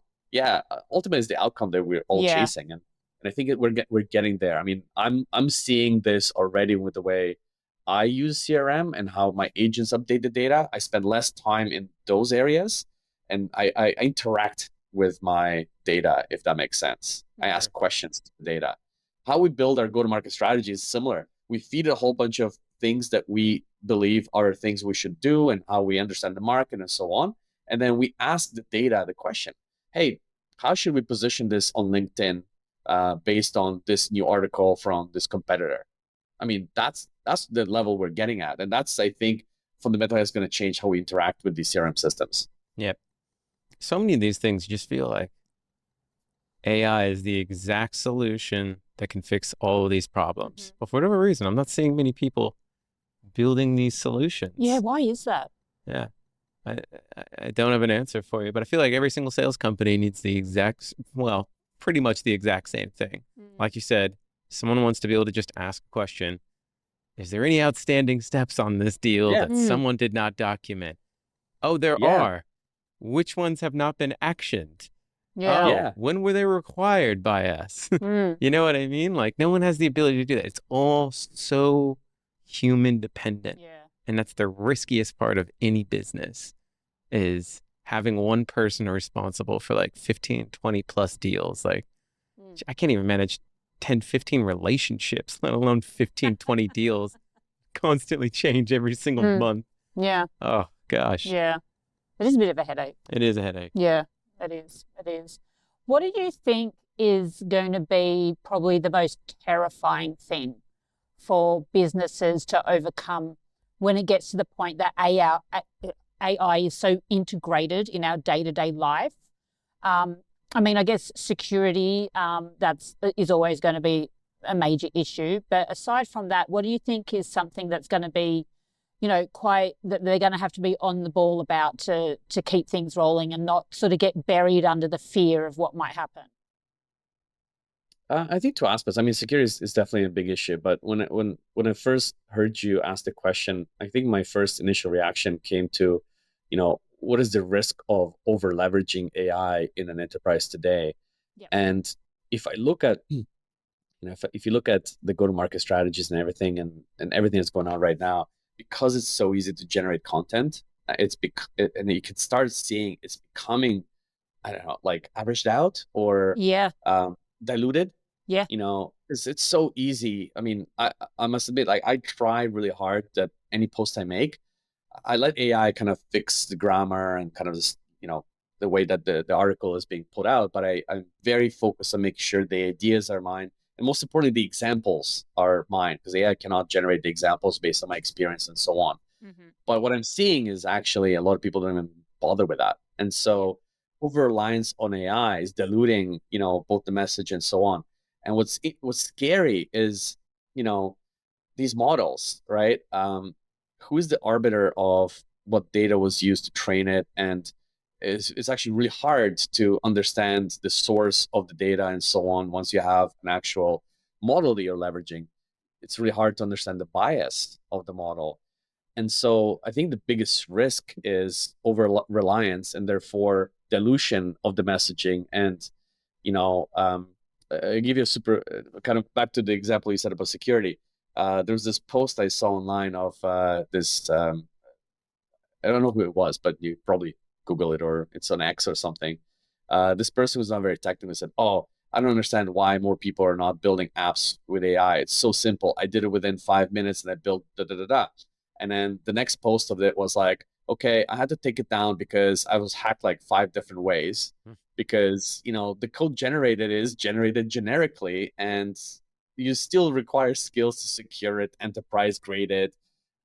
ultimately is the outcome that we're all chasing, and I think we're getting there. I mean, I'm seeing this already with the way I use CRM and how my agents update the data. I spend less time in those areas, and I interact with my data, if that makes sense. I ask questions to the data. How we build our go-to-market strategy is similar. We feed a whole bunch of things that we believe are things we should do and how we understand the market and so on. And then we ask the data the question, hey, how should we position this on LinkedIn based on this new article from this competitor? I mean, that's the level we're getting at. And that's, I think, fundamentally is going to change how we interact with these CRM systems. Yep. So many of these things just feel like AI is the exact solution that can fix all of these problems. But for whatever reason, I'm not seeing many people building these solutions. Yeah, why is that? Yeah. I don't have an answer for you, but I feel like every single sales company needs pretty much the exact same thing. Like you said, someone wants to be able to just ask a question. Is there any outstanding steps on this deal that someone did not document? Oh, there are. Which ones have not been actioned? When were they required by us? You know what I mean? Like, no one has the ability to do that. It's all so human dependent. And that's the riskiest part of any business, is having one person responsible for like 15, 20 plus deals. Like, I can't even manage 10, 15 relationships, let alone 15, 20 deals. Constantly change every single month. Yeah. Oh, gosh. Yeah. It is a bit of a headache. It is a headache. Yeah, it is. It is. What do you think is going to be probably the most terrifying thing for businesses to overcome when it gets to the point that AI is so integrated in our day-to-day life? I mean, I guess security, is always going to be a major issue. But aside from that, what do you think is something that's going to be, that they're going to have to be on the ball about to keep things rolling and not sort of get buried under the fear of what might happen? I think two aspects. I mean, security is definitely a big issue. But when I first heard you ask the question, I think my first initial reaction came to, what is the risk of over leveraging AI in an enterprise today? Yeah. And if I look at, if you look at the go-to-market strategies and everything, and everything that's going on right now, because it's so easy to generate content, and you can start seeing it's becoming, I don't know, like averaged out or diluted. Yeah. It's so easy. I mean, I must admit, like, I try really hard that any post I make, I let AI kind of fix the grammar and kind of just, the way that the article is being put out. But I'm very focused on making sure the ideas are mine. And most importantly, the examples are mine, because AI cannot generate the examples based on my experience and so on. But what I'm seeing is actually a lot of people don't even bother with that. And so over-reliance on AI is diluting, both the message and so on. And what's scary is, these models, right? Who is the arbiter of what data was used to train it? And it's actually really hard to understand the source of the data and so on. Once you have an actual model that you're leveraging, it's really hard to understand the bias of the model. And so I think the biggest risk is over reliance and therefore dilution of the messaging. And, I give you a super kind of back to the example you said about security. There's this post I saw online of this, I don't know who it was, but you probably Google it or it's on X or something. This person was not very technical and said, "Oh, I don't understand why more people are not building apps with AI. It's so simple. I did it within 5 minutes and I built da da da da." And then the next post of it was like, "Okay, I had to take it down because I was hacked like 5 different ways because the code generated generically and you still require skills to secure it, enterprise grade it,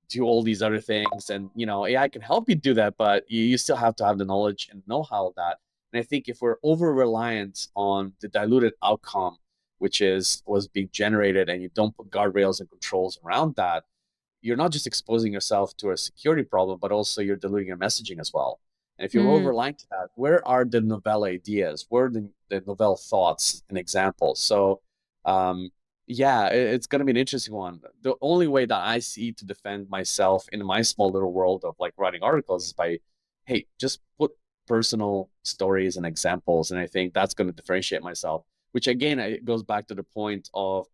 do all these other things, and AI can help you do that, but you still have to have the knowledge and know-how of that." And I think if we're over reliant on the diluted outcome, which was being generated, and you don't put guardrails and controls around that, you're not just exposing yourself to a security problem, but also you're diluting your messaging as well. And if you're over Mm. reliant to that, where are the novel ideas? Where are the novel thoughts and examples? So yeah, it's going to be an interesting one. The only way that I see to defend myself in my small little world of like writing articles is by, hey, just put personal stories and examples. And I think that's going to differentiate myself, which again, it goes back to the point of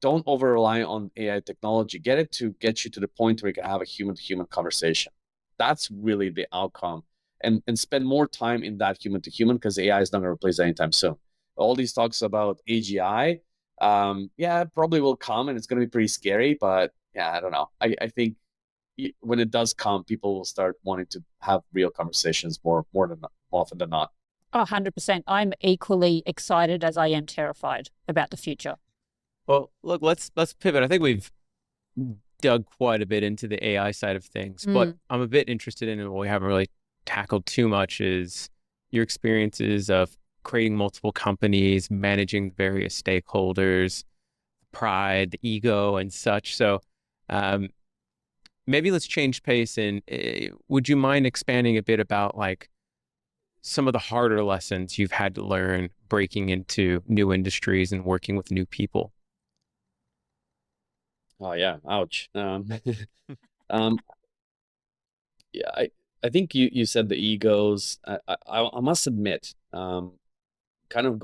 don't over rely on AI technology. Get it to get you to the point where you can have a human to human conversation. That's really the outcome. And spend more time in that human to human, because AI is not going to replace that anytime soon. All these talks about AGI, yeah, it probably will come and it's going to be pretty scary, but yeah, I don't know. I think when it does come, people will start wanting to have real conversations more than often than not. Oh, 100%. I'm equally excited as I am terrified about the future. Well, look, let's pivot. I think we've dug quite a bit into the AI side of things, but Mm. I'm a bit interested in, and what we haven't really tackled too much, is your experiences of creating multiple companies, managing various stakeholders, pride, the ego, and such. So um, maybe let's change pace. And would you mind expanding a bit about like some of the harder lessons you've had to learn breaking into new industries and working with new people? Oh yeah, ouch. Um, yeah, I think you said the egos. I must admit, kind of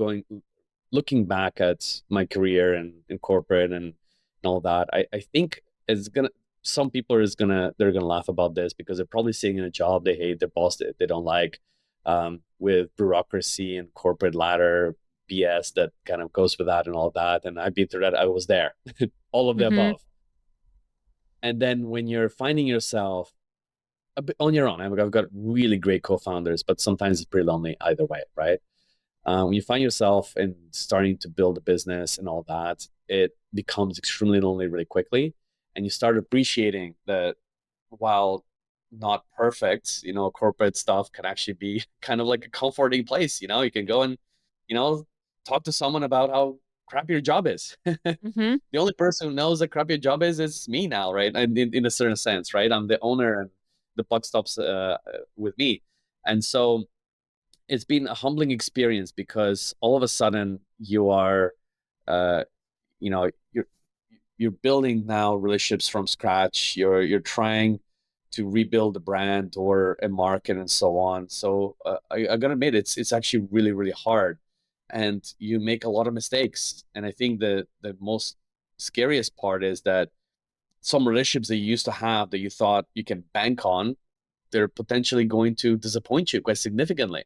looking back at my career and in corporate and all that, I think it's gonna some people they're gonna laugh about this because they're probably sitting in a job they hate, their boss they don't like, with bureaucracy and corporate ladder BS that kind of goes with that and all that. And I've been through that. I was there, all of the Hmm. above. And then when you're finding yourself a bit on your own, I've got really great co-founders, but sometimes it's pretty lonely either way, right? When you find yourself and starting to build a business and all that, it becomes extremely lonely really quickly. And you start appreciating that while not perfect, corporate stuff can actually be kind of like a comforting place. You can go and, you know, talk to someone about how crappy your job is. Hmm. The only person who knows that crappy your job is me now, right? And in a certain sense, right? I'm the owner and the buck stops with me. And so it's been a humbling experience because all of a sudden you are uh you're building now relationships from scratch. You're trying to rebuild a brand or a market and so on. So I gotta admit, it's actually really really hard, and you make a lot of mistakes. And I think the most scariest part is that some relationships that you used to have that you thought you can bank on, they're potentially going to disappoint you quite significantly.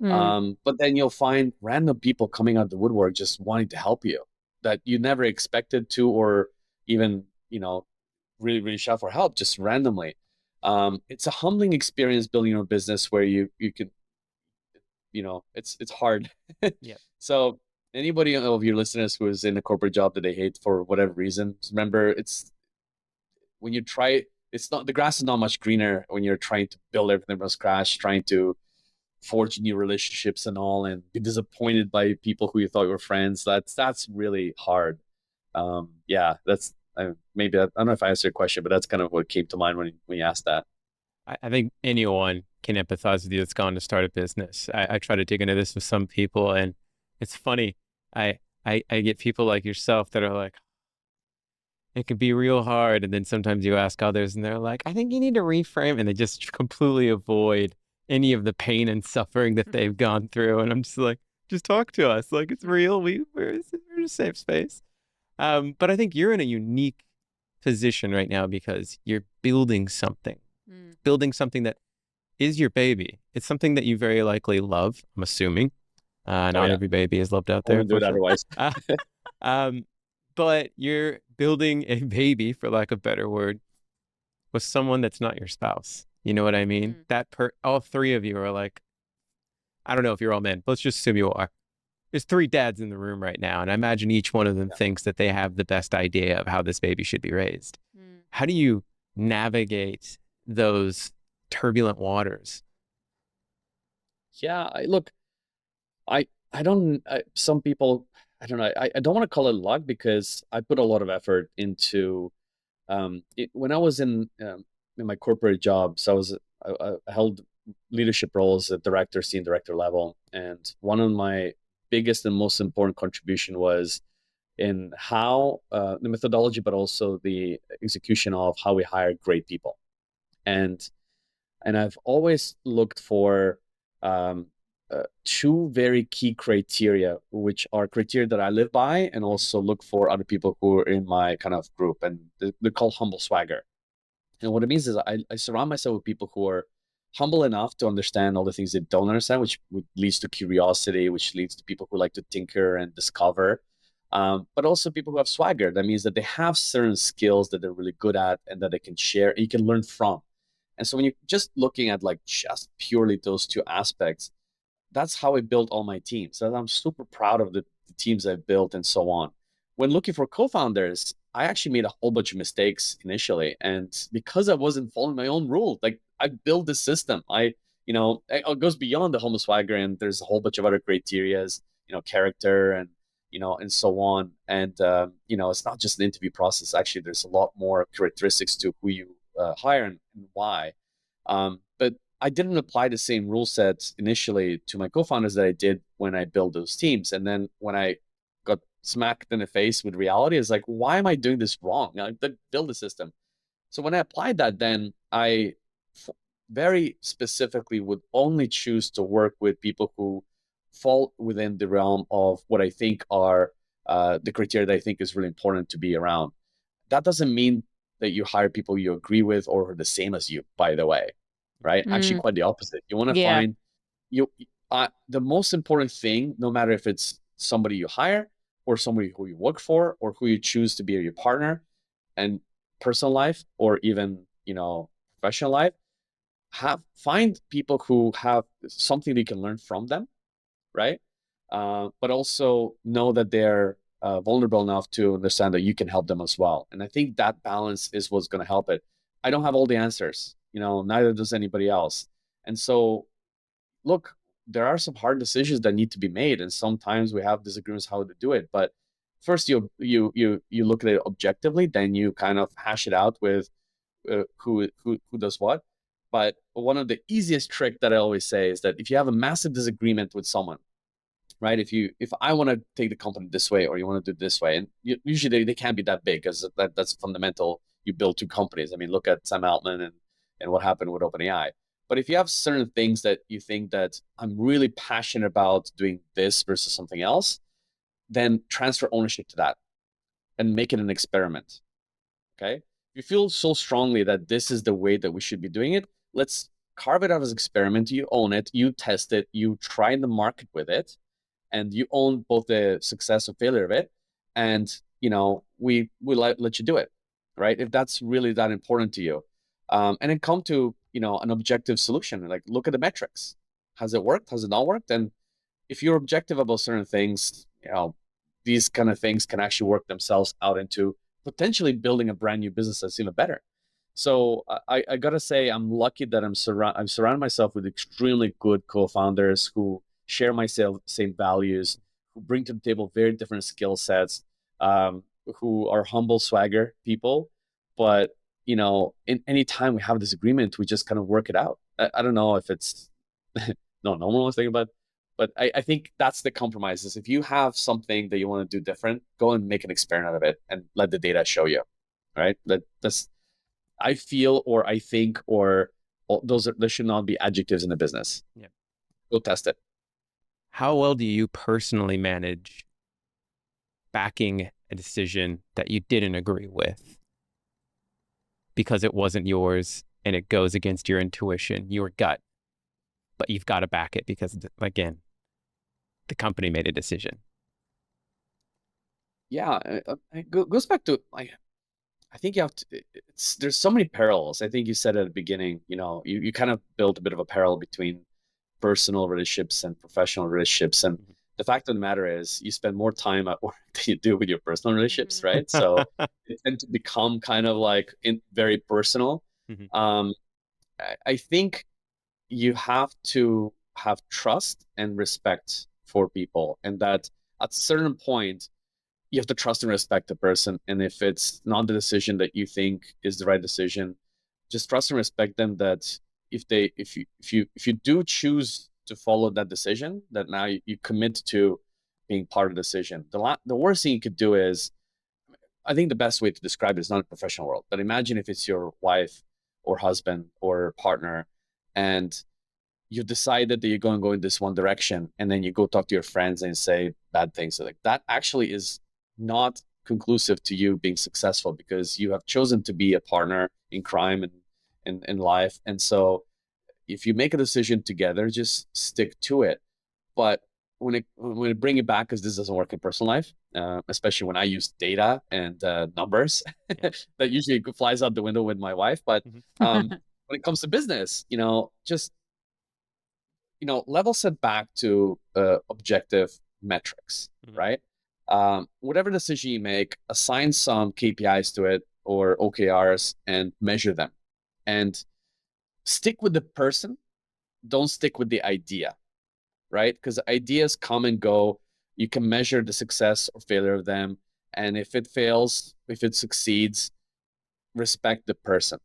Mm. But then you'll find random people coming out of the woodwork just wanting to help you that you never expected to, or even, really, really shout for help just randomly. It's a humbling experience building your business where you can, it's hard. Yeah. So anybody of your listeners who is in a corporate job that they hate for whatever reason, just remember it's when you try, it's not, the grass is not much greener when you're trying to build everything from scratch, trying to forge new relationships and all, and be disappointed by people who you thought were friends. That's really hard. Yeah, that's maybe I don't know if I answered your question, but that's kind of what came to mind when you asked that. I think anyone can empathize with you that's gone to start a business. I try to dig into this with some people, and it's funny. I get people like yourself that are like, it can be real hard. And then sometimes you ask others and they're like, I think you need to reframe. And they just completely avoid any of the pain and suffering that they've gone through. And I'm just like, just talk to us. Like, it's real. We're in a safe space. But I think you're in a unique position right now because you're building something that is your baby. It's something that you very likely love, I'm assuming. Not yeah. every baby is loved out I there, wouldn't do it unfortunately. otherwise. But you're building a baby, for lack of a better word, with someone that's not your spouse. You know what I mean? All three of you are like, I don't know if you're all men, but let's just assume you are. There's three dads in the room right now, and I imagine each one of them thinks that they have the best idea of how this baby should be raised. How do you navigate those turbulent waters? Yeah, look, I don't. Some people, I don't know. I don't want to call it luck because I put a lot of effort into. When I was in my corporate jobs, I held leadership roles at director, senior director level, and one of my biggest and most important contribution was in how the methodology, but also the execution of how we hire great people, and I've always looked for um, two very key criteria, which are criteria that I live by, and also look for other people who are in my kind of group, and they're called humble swagger. And what it means is I surround myself with people who are humble enough to understand all the things they don't understand, which leads to curiosity, which leads to people who like to tinker and discover. But also people who have swagger. That means that they have certain skills that they're really good at and that they can share and you can learn from. And so when you're just looking at like just purely those two aspects, that's how I built all my teams. And I'm super proud of the teams I've built and so on. When looking for co-founders, I actually made a whole bunch of mistakes initially. And because I wasn't following my own rule, like I built this system. It goes beyond the homo swagger, and there's a whole bunch of other criterias, character and, and so on. And, it's not just an interview process. Actually, there's a lot more characteristics to who you hire and why. But I didn't apply the same rule sets initially to my co-founders that I did when I built those teams. And then when I got smacked in the face with reality, it's like, why am I doing this wrong? I build a system. So when I applied that, then I very specifically would only choose to work with people who fall within the realm of what I think are the criteria that I think is really important to be around. That doesn't mean that you hire people you agree with or are the same as you, by the way, right? Actually, quite the opposite. You want to find the most important thing, no matter if it's somebody you hire or somebody who you work for or who you choose to be your partner and personal life or even, professional life, find people who have something that you can learn from them, right? But also know that they're vulnerable enough to understand that you can help them as well. And I think that balance is what's going to help it. I don't have all the answers, neither does anybody else. And so, look, there are some hard decisions that need to be made, and sometimes we have disagreements how to do it. But first, you look at it objectively, then you kind of hash it out with who does what. But one of the easiest trick that I always say is that if you have a massive disagreement with someone, right? If I want to take the company this way or you want to do it this way, and usually they can't be that big because that's fundamental. You build two companies. I mean, look at Sam Altman and what happened with OpenAI. But if you have certain things that you think that I'm really passionate about doing this versus something else, then transfer ownership to that and make it an experiment. Okay? If you feel so strongly that this is the way that we should be doing it, let's carve it out as an experiment. You own it, you test it, you try the market with it, and you own both the success and failure of it. And, we let you do it, right? If that's really that important to you. And then come to, an objective solution. Like, look at the metrics. Has it worked? Has it not worked? And if you're objective about certain things, these kind of things can actually work themselves out into potentially building a brand new business that's even better. So I gotta say, I'm lucky that I'm surrounded myself with extremely good co-founders who share my same values, who bring to the table very different skill sets, who are humble swagger people. But, in any time we have a disagreement, we just kind of work it out. I don't know if it's no one was thinking about, but I think that's the compromise is if you have something that you want to do different, go and make an experiment out of it and let the data show you. right? That's I feel, or I think, or there should not be adjectives in the business. Yeah. Go test it. How well do you personally manage backing a decision that you didn't agree with because it wasn't yours and it goes against your intuition, your gut, but you've got to back it because, again, the company made a decision? Yeah, it goes back to like, I think you have to. There's so many parallels. I think you said at the beginning. You kind of built a bit of a parallel between personal relationships and professional relationships, and Mhm. the fact of the matter is, you spend more time at work than you do with your personal relationships, right? So they tend to become kind of like very personal. Mhm. Um, I think you have to have trust and respect for people, and that at a certain point you have to trust and respect the person. And if it's not the decision that you think is the right decision, just trust and respect them, that if you do choose to follow that decision, that now you commit to being part of the decision. The worst thing you could do is, I think the best way to describe it is not in the professional world, but imagine if it's your wife or husband or partner, and you decided that you're going to go in this one direction, and then you go talk to your friends and say bad things. So like, that actually is not conclusive to you being successful, because you have chosen to be a partner in crime and in life. And so if you make a decision together, just stick to it. But when it bring it back, because this doesn't work in personal life, especially when I use data and numbers, Yeah. that usually flies out the window with my wife. But Mhm. when it comes to business, just level set back to objective metrics, Mhm. right? Whatever decision you make, assign some KPIs to it or OKRs and measure them. And stick with the person, don't stick with the idea, right? Because ideas come and go. You can measure the success or failure of them. And if it fails, if it succeeds, respect the person.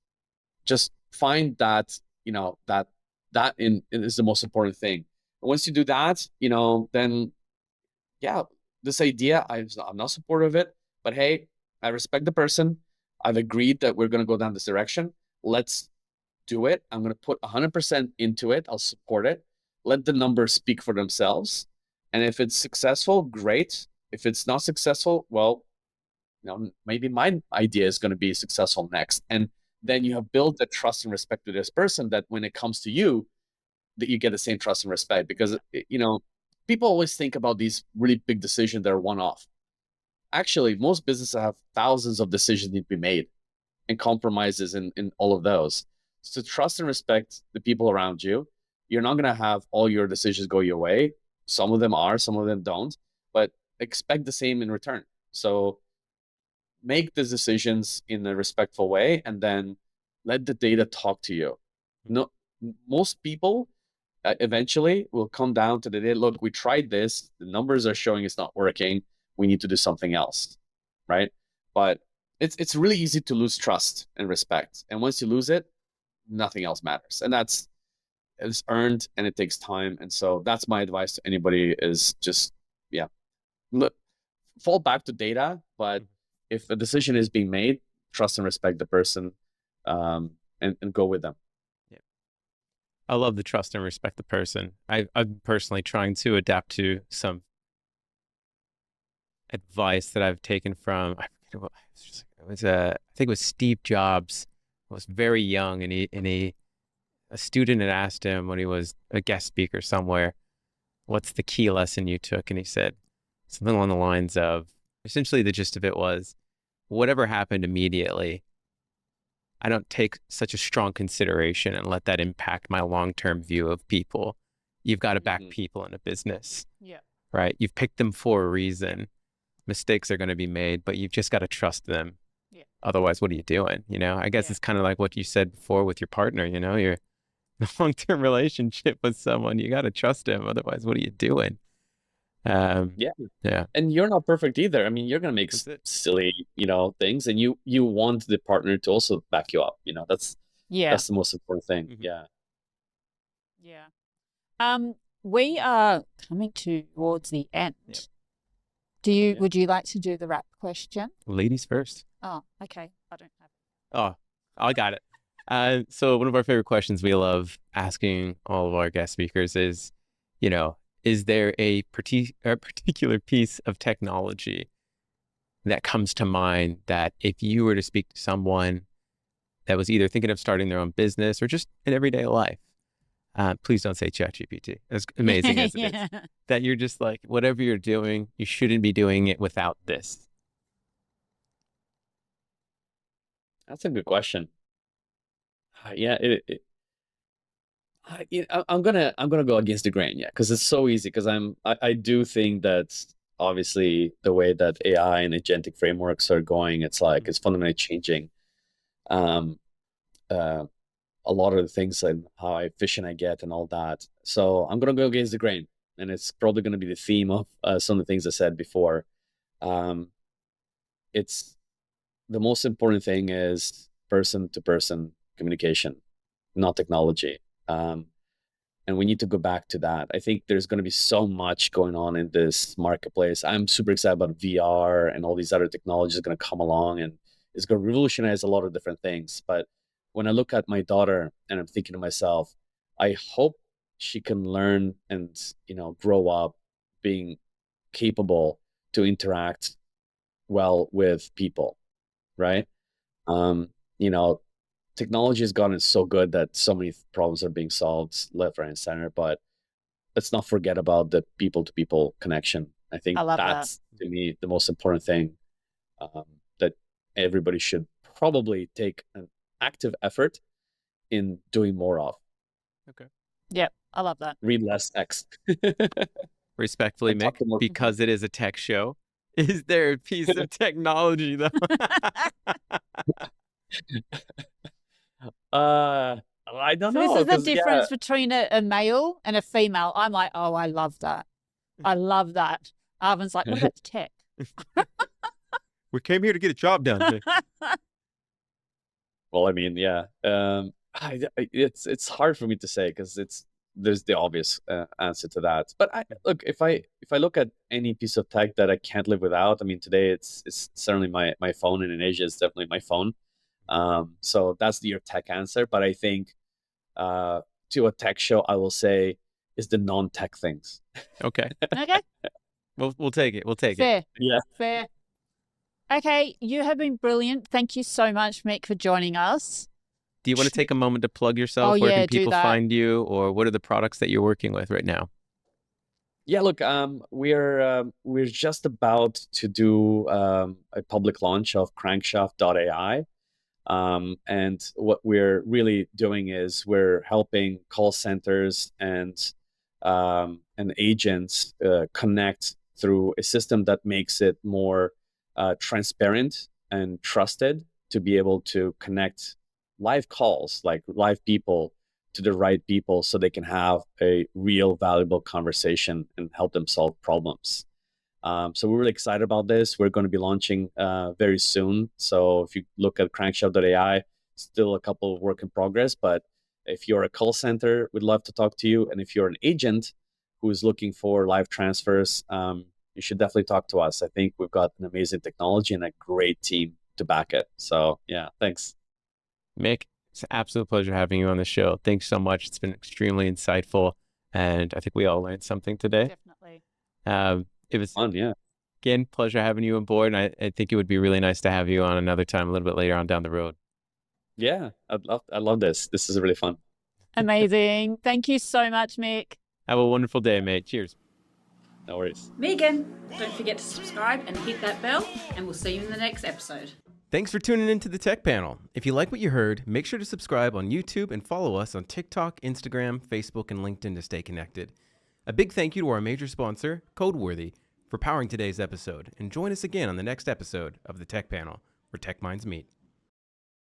Just find that, is the most important thing. And once you do that, then yeah, this idea, I'm not supportive of it, but hey, I respect the person. I've agreed that we're going to go down this direction. Let's do it. I'm going to put 100% into it. I'll support it. Let the numbers speak for themselves. And if it's successful, great. If it's not successful, well, maybe my idea is going to be successful next. And then you have built that trust and respect to this person, that when it comes to you, that you get the same trust and respect. Because, people always think about these really big decisions that are one-off. Actually, most businesses have thousands of decisions need to be made and compromises in all of those. So trust and respect the people around you. You're not going to have all your decisions go your way. Some of them are, some of them don't, but expect the same in return. So make the decisions in a respectful way, and then let the data talk to you. No, most people eventually will come down to the data. Look, we tried this. The numbers are showing it's not working. We need to do something else, right? But it's really easy to lose trust and respect, and once you lose it, nothing else matters. And it's earned, and it takes time. And so that's my advice to anybody: is just look, fall back to data. But if a decision is being made, trust and respect the person, and go with them. Yeah. I love the trust and respect the person. I'm personally trying to adapt to some advice that I've taken from, I forget what it was, I think it was Steve Jobs. I was very young, and a student had asked him when he was a guest speaker somewhere, what's the key lesson you took? And he said something along the lines of, essentially the gist of it was, whatever happened immediately, I don't take such a strong consideration and let that impact my long-term view of people. You've got to back people in a business, Yeah. right? You've picked them for a reason. Mistakes are going to be made, but you've just got to trust them. Yeah. Otherwise, what are you doing? I guess it's kind of like what you said before with your partner, your long-term relationship with someone, you got to trust him. Otherwise, what are you doing? Yeah. And you're not perfect either. I mean, you're gonna make That's it. silly, things, and you want the partner to also back you up. That's Yeah. the most important thing. Mhm. Yeah. Yeah. We are coming towards the end. Yep. Would you like to do the wrap question? Ladies first. Oh, okay. I don't have Oh, I got it. So one of our favorite questions we love asking all of our guest speakers is, is there a particular piece of technology that comes to mind that if you were to speak to someone that was either thinking of starting their own business or just in everyday life, please don't say ChatGPT, as amazing as it is, that you're just like, whatever you're doing, you shouldn't be doing it without this. That's a good question. Yeah, I'm gonna go against the grain, yeah, because it's so easy. Because I do think that obviously the way that AI and agentic frameworks are going, it's fundamentally changing um, uh, a lot of the things and how efficient I get and all that. So I'm gonna go against the grain, and it's probably gonna be the theme of some of the things I said before. Um, it's the most important thing is person to person communication, not technology. And we need to go back to that. I think there's going to be so much going on in this marketplace. I'm super excited about VR and all these other technologies going to come along, and it's going to revolutionize a lot of different things. But when I look at my daughter and I'm thinking to myself, I hope she can learn and grow up being capable to interact well with people, right? Um, you know, Technology has gotten so good that so many problems are being solved left, right, and center. But let's not forget about the people-to-people connection. I think I love that. that's to me the most important thing that everybody should probably take an active effort in doing more of. Okay. Yep, I love that. Read less text. Respectfully, And talk Mick, to more because it is a tech show, is there a piece of technology though? I don't So this know. is the 'Cause, difference between a male and a female. I'm like, oh, I love that. I love that. Arvin's like, what about the tech? We came here to get a job done. Mick. Well, I mean, yeah. It's hard for me to say because there's the obvious answer to that. But look, if I look at any piece of tech that I can't live without, I mean, today it's certainly my phone, and in Asia it's definitely my phone. So that's your tech answer. But I think to a tech show, I will say is the non-tech things. Okay. Okay. We'll take it. We'll take Fair. it. Yeah. Fair. Okay, you have been brilliant. Thank you so much, Mick, for joining us. Do you want to take a moment to plug yourself? Oh, Where yeah, can do people that. find you, or what are the products that you're working with right now? Yeah, look, we're just about to do a public launch of Crankshaft.ai. And what we're really doing is we're helping call centers and agents connect through a system that makes it more transparent and trusted to be able to connect live calls, like live people, to the right people so they can have a real valuable conversation and help them solve problems. So we're really excited about this. We're going to be launching very soon. So if you look at Crankshaft.ai, still a couple of work in progress. But if you're a call center, we'd love to talk to you. And if you're an agent who is looking for live transfers, you should definitely talk to us. I think we've got an amazing technology and a great team to back it. So yeah, thanks. Mick, it's an absolute pleasure having you on the show. Thanks so much. It's been extremely insightful, and I think we all learned something today. Definitely. It was Fun, yeah. Again, pleasure having you on board, and I think it would be really nice to have you on another time a little bit later on down the road. Yeah, I love this. This is really fun. Amazing. Thank you so much, Mick. Have a wonderful day, mate. Cheers. No worries. Megan, don't forget to subscribe and hit that bell, and we'll see you in the next episode. Thanks for tuning into the Tech Panel. If you like what you heard, make sure to subscribe on YouTube and follow us on TikTok, Instagram, Facebook, and LinkedIn to stay connected. A big thank you to our major sponsor, Codeworthy, for powering today's episode, and join us again on the next episode of the Tech Panel, where tech minds meet.